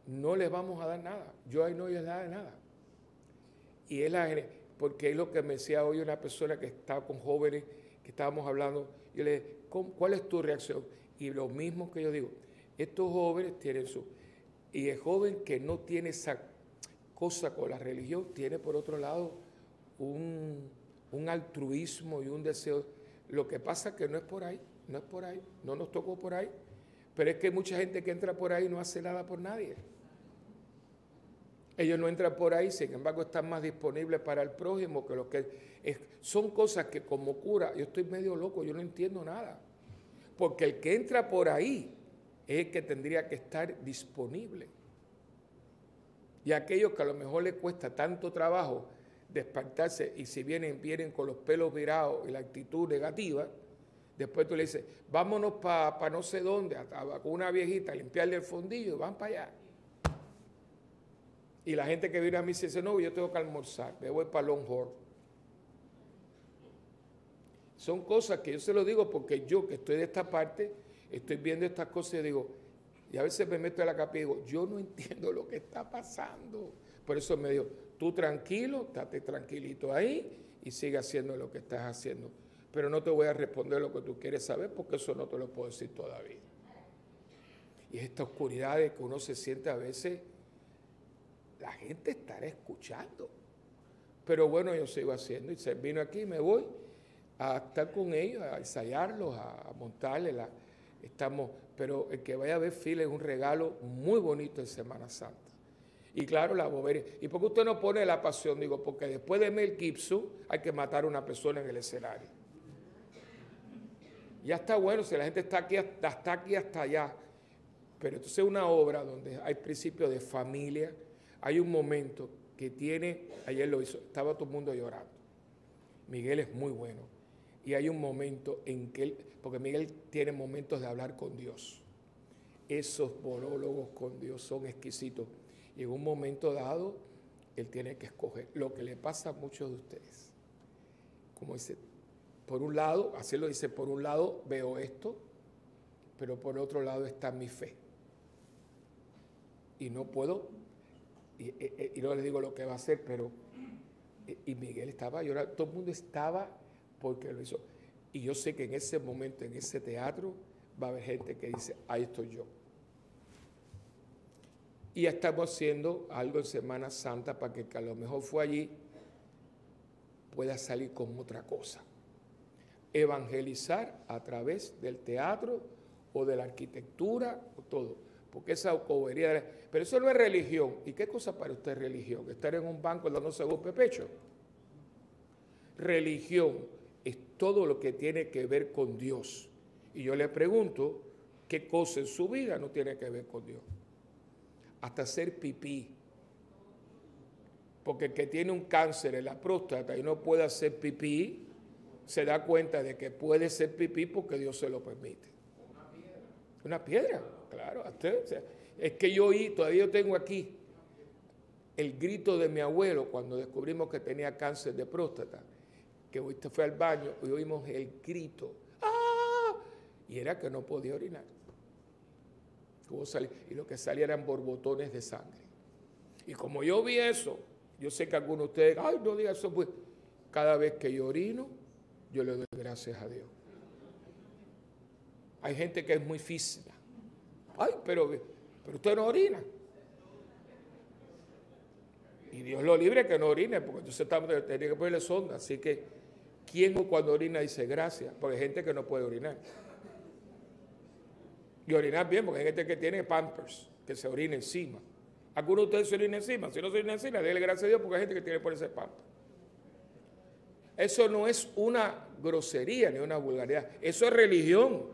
S1: no les vamos a dar nada. Yo ahí no les da nada. Y es porque es lo que me decía hoy una persona que estaba con jóvenes, que estábamos hablando, yo le dije, ¿cuál es tu reacción? Y lo mismo que yo digo, estos jóvenes tienen su... Y el joven que no tiene esa cosa con la religión, tiene por otro lado un altruismo y un deseo. Lo que pasa es que no es por ahí, no nos tocó por ahí. Pero es que mucha gente que entra por ahí no hace nada por nadie. Ellos no entran por ahí, sin embargo están más disponibles para el prójimo que lo que son cosas que como cura, yo estoy medio loco, yo no entiendo nada. Porque el que entra por ahí es el que tendría que estar disponible. Y aquellos que a lo mejor les cuesta tanto trabajo despertarse y si vienen con los pelos virados y la actitud negativa, después tú le dices, vámonos para no sé dónde, con una viejita, a limpiarle el fondillo, y van para allá. Y la gente que viene a mí dice, no, yo tengo que almorzar, me voy para Longhorn. Son cosas que yo se lo digo porque yo que estoy de esta parte, estoy viendo estas cosas y digo, y a veces me meto en la capa y digo, yo no entiendo lo que está pasando. Por eso me digo, tú tranquilo, estate tranquilito ahí y sigue haciendo lo que estás haciendo. Pero no te voy a responder lo que tú quieres saber porque eso no te lo puedo decir todavía. Y esta oscuridad de que uno se siente a veces, la gente estará escuchando. Pero bueno, yo sigo haciendo y se vino aquí, me voy a estar con ellos, a ensayarlos, a montarles. Pero el que vaya a ver fila es un regalo muy bonito en Semana Santa. Y claro, la bobería. ¿Y por qué usted no pone la pasión? Digo, porque después de Mel Gibson hay que matar a una persona en el escenario. Ya está bueno, si la gente está aquí hasta allá. Pero entonces es una obra donde hay principios de familia. Hay un momento que tiene, ayer lo hizo, estaba todo el mundo llorando. Miguel es muy bueno. Y hay un momento en que porque Miguel tiene momentos de hablar con Dios. Esos monólogos con Dios son exquisitos. Y en un momento dado, él tiene que escoger. Lo que le pasa a muchos de ustedes. Como dice, por un lado, así lo dice, por un lado veo esto, pero por otro lado está mi fe. Y no puedo, y no les digo lo que va a hacer, pero... Y Miguel estaba llorando, todo el mundo estaba porque lo hizo. Y yo sé que en ese momento, en ese teatro, va a haber gente que dice, ahí estoy yo. Y ya estamos haciendo algo en Semana Santa para que a lo mejor fue allí pueda salir con otra cosa. Evangelizar a través del teatro o de la arquitectura o todo. Porque esa bobería... Pero eso no es religión. ¿Y qué cosa para usted es religión? ¿Estar en un banco dándose golpe pecho? Religión es todo lo que tiene que ver con Dios. Y yo le pregunto, ¿qué cosa en su vida no tiene que ver con Dios? Hasta hacer pipí. Porque el que tiene un cáncer en la próstata y no puede hacer pipí, se da cuenta de que puede hacer pipí porque Dios se lo permite. Una piedra, claro. Es que yo todavía tengo aquí el grito de mi abuelo cuando descubrimos que tenía cáncer de próstata. que usted fue al baño y oímos el grito. ¡Ah! Y era que no podía orinar. Y lo que salía eran borbotones de sangre. Y como yo vi eso, yo sé que algunos de ustedes, ay, no diga eso, pues cada vez que yo orino, yo le doy gracias a Dios. Hay gente que es muy física. Ay, pero usted no orina. Y Dios lo libre que no orine, porque entonces tenía que ponerle sonda. Así que, ¿quién cuando orina dice gracias? Porque hay gente que no puede orinar. Y orinar bien, porque hay gente que tiene Pampers, que se orina encima. Algunos de ustedes se orinan encima. Si no se orina encima, déle gracias a Dios, porque hay gente que tiene que ponerse Pampers. Eso no es una grosería ni una vulgaridad. Eso es religión.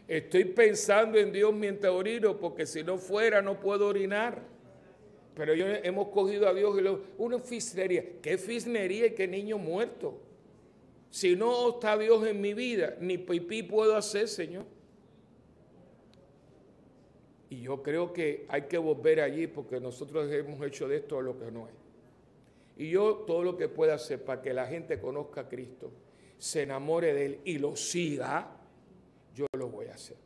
S1: Estoy pensando en Dios mientras orino, porque si no fuera no puedo orinar. Pero hemos cogido a Dios y una fisnería. ¿Qué fisnería y qué niño muerto? Si no está Dios en mi vida, ni pipí puedo hacer, Señor. Y yo creo que hay que volver allí, porque nosotros hemos hecho de esto lo que no es. Y yo todo lo que pueda hacer para que la gente conozca a Cristo, se enamore de Él y lo siga, yo lo voy a hacer.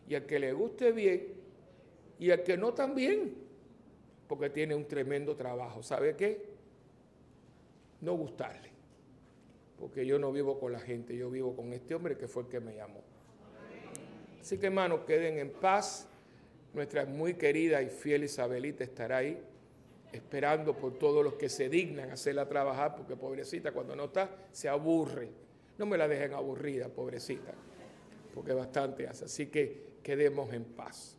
S1: Y al que le guste bien, y al que no también, porque tiene un tremendo trabajo. ¿Sabe qué? No gustarle. Porque yo no vivo con la gente, yo vivo con este hombre que fue el que me llamó. Así que, hermanos, queden en paz. Nuestra muy querida y fiel Isabelita estará ahí, esperando por todos los que se dignan a hacerla trabajar, porque pobrecita cuando no está, se aburre. No me la dejen aburrida, pobrecita, porque bastante hace. Así que quedemos en paz.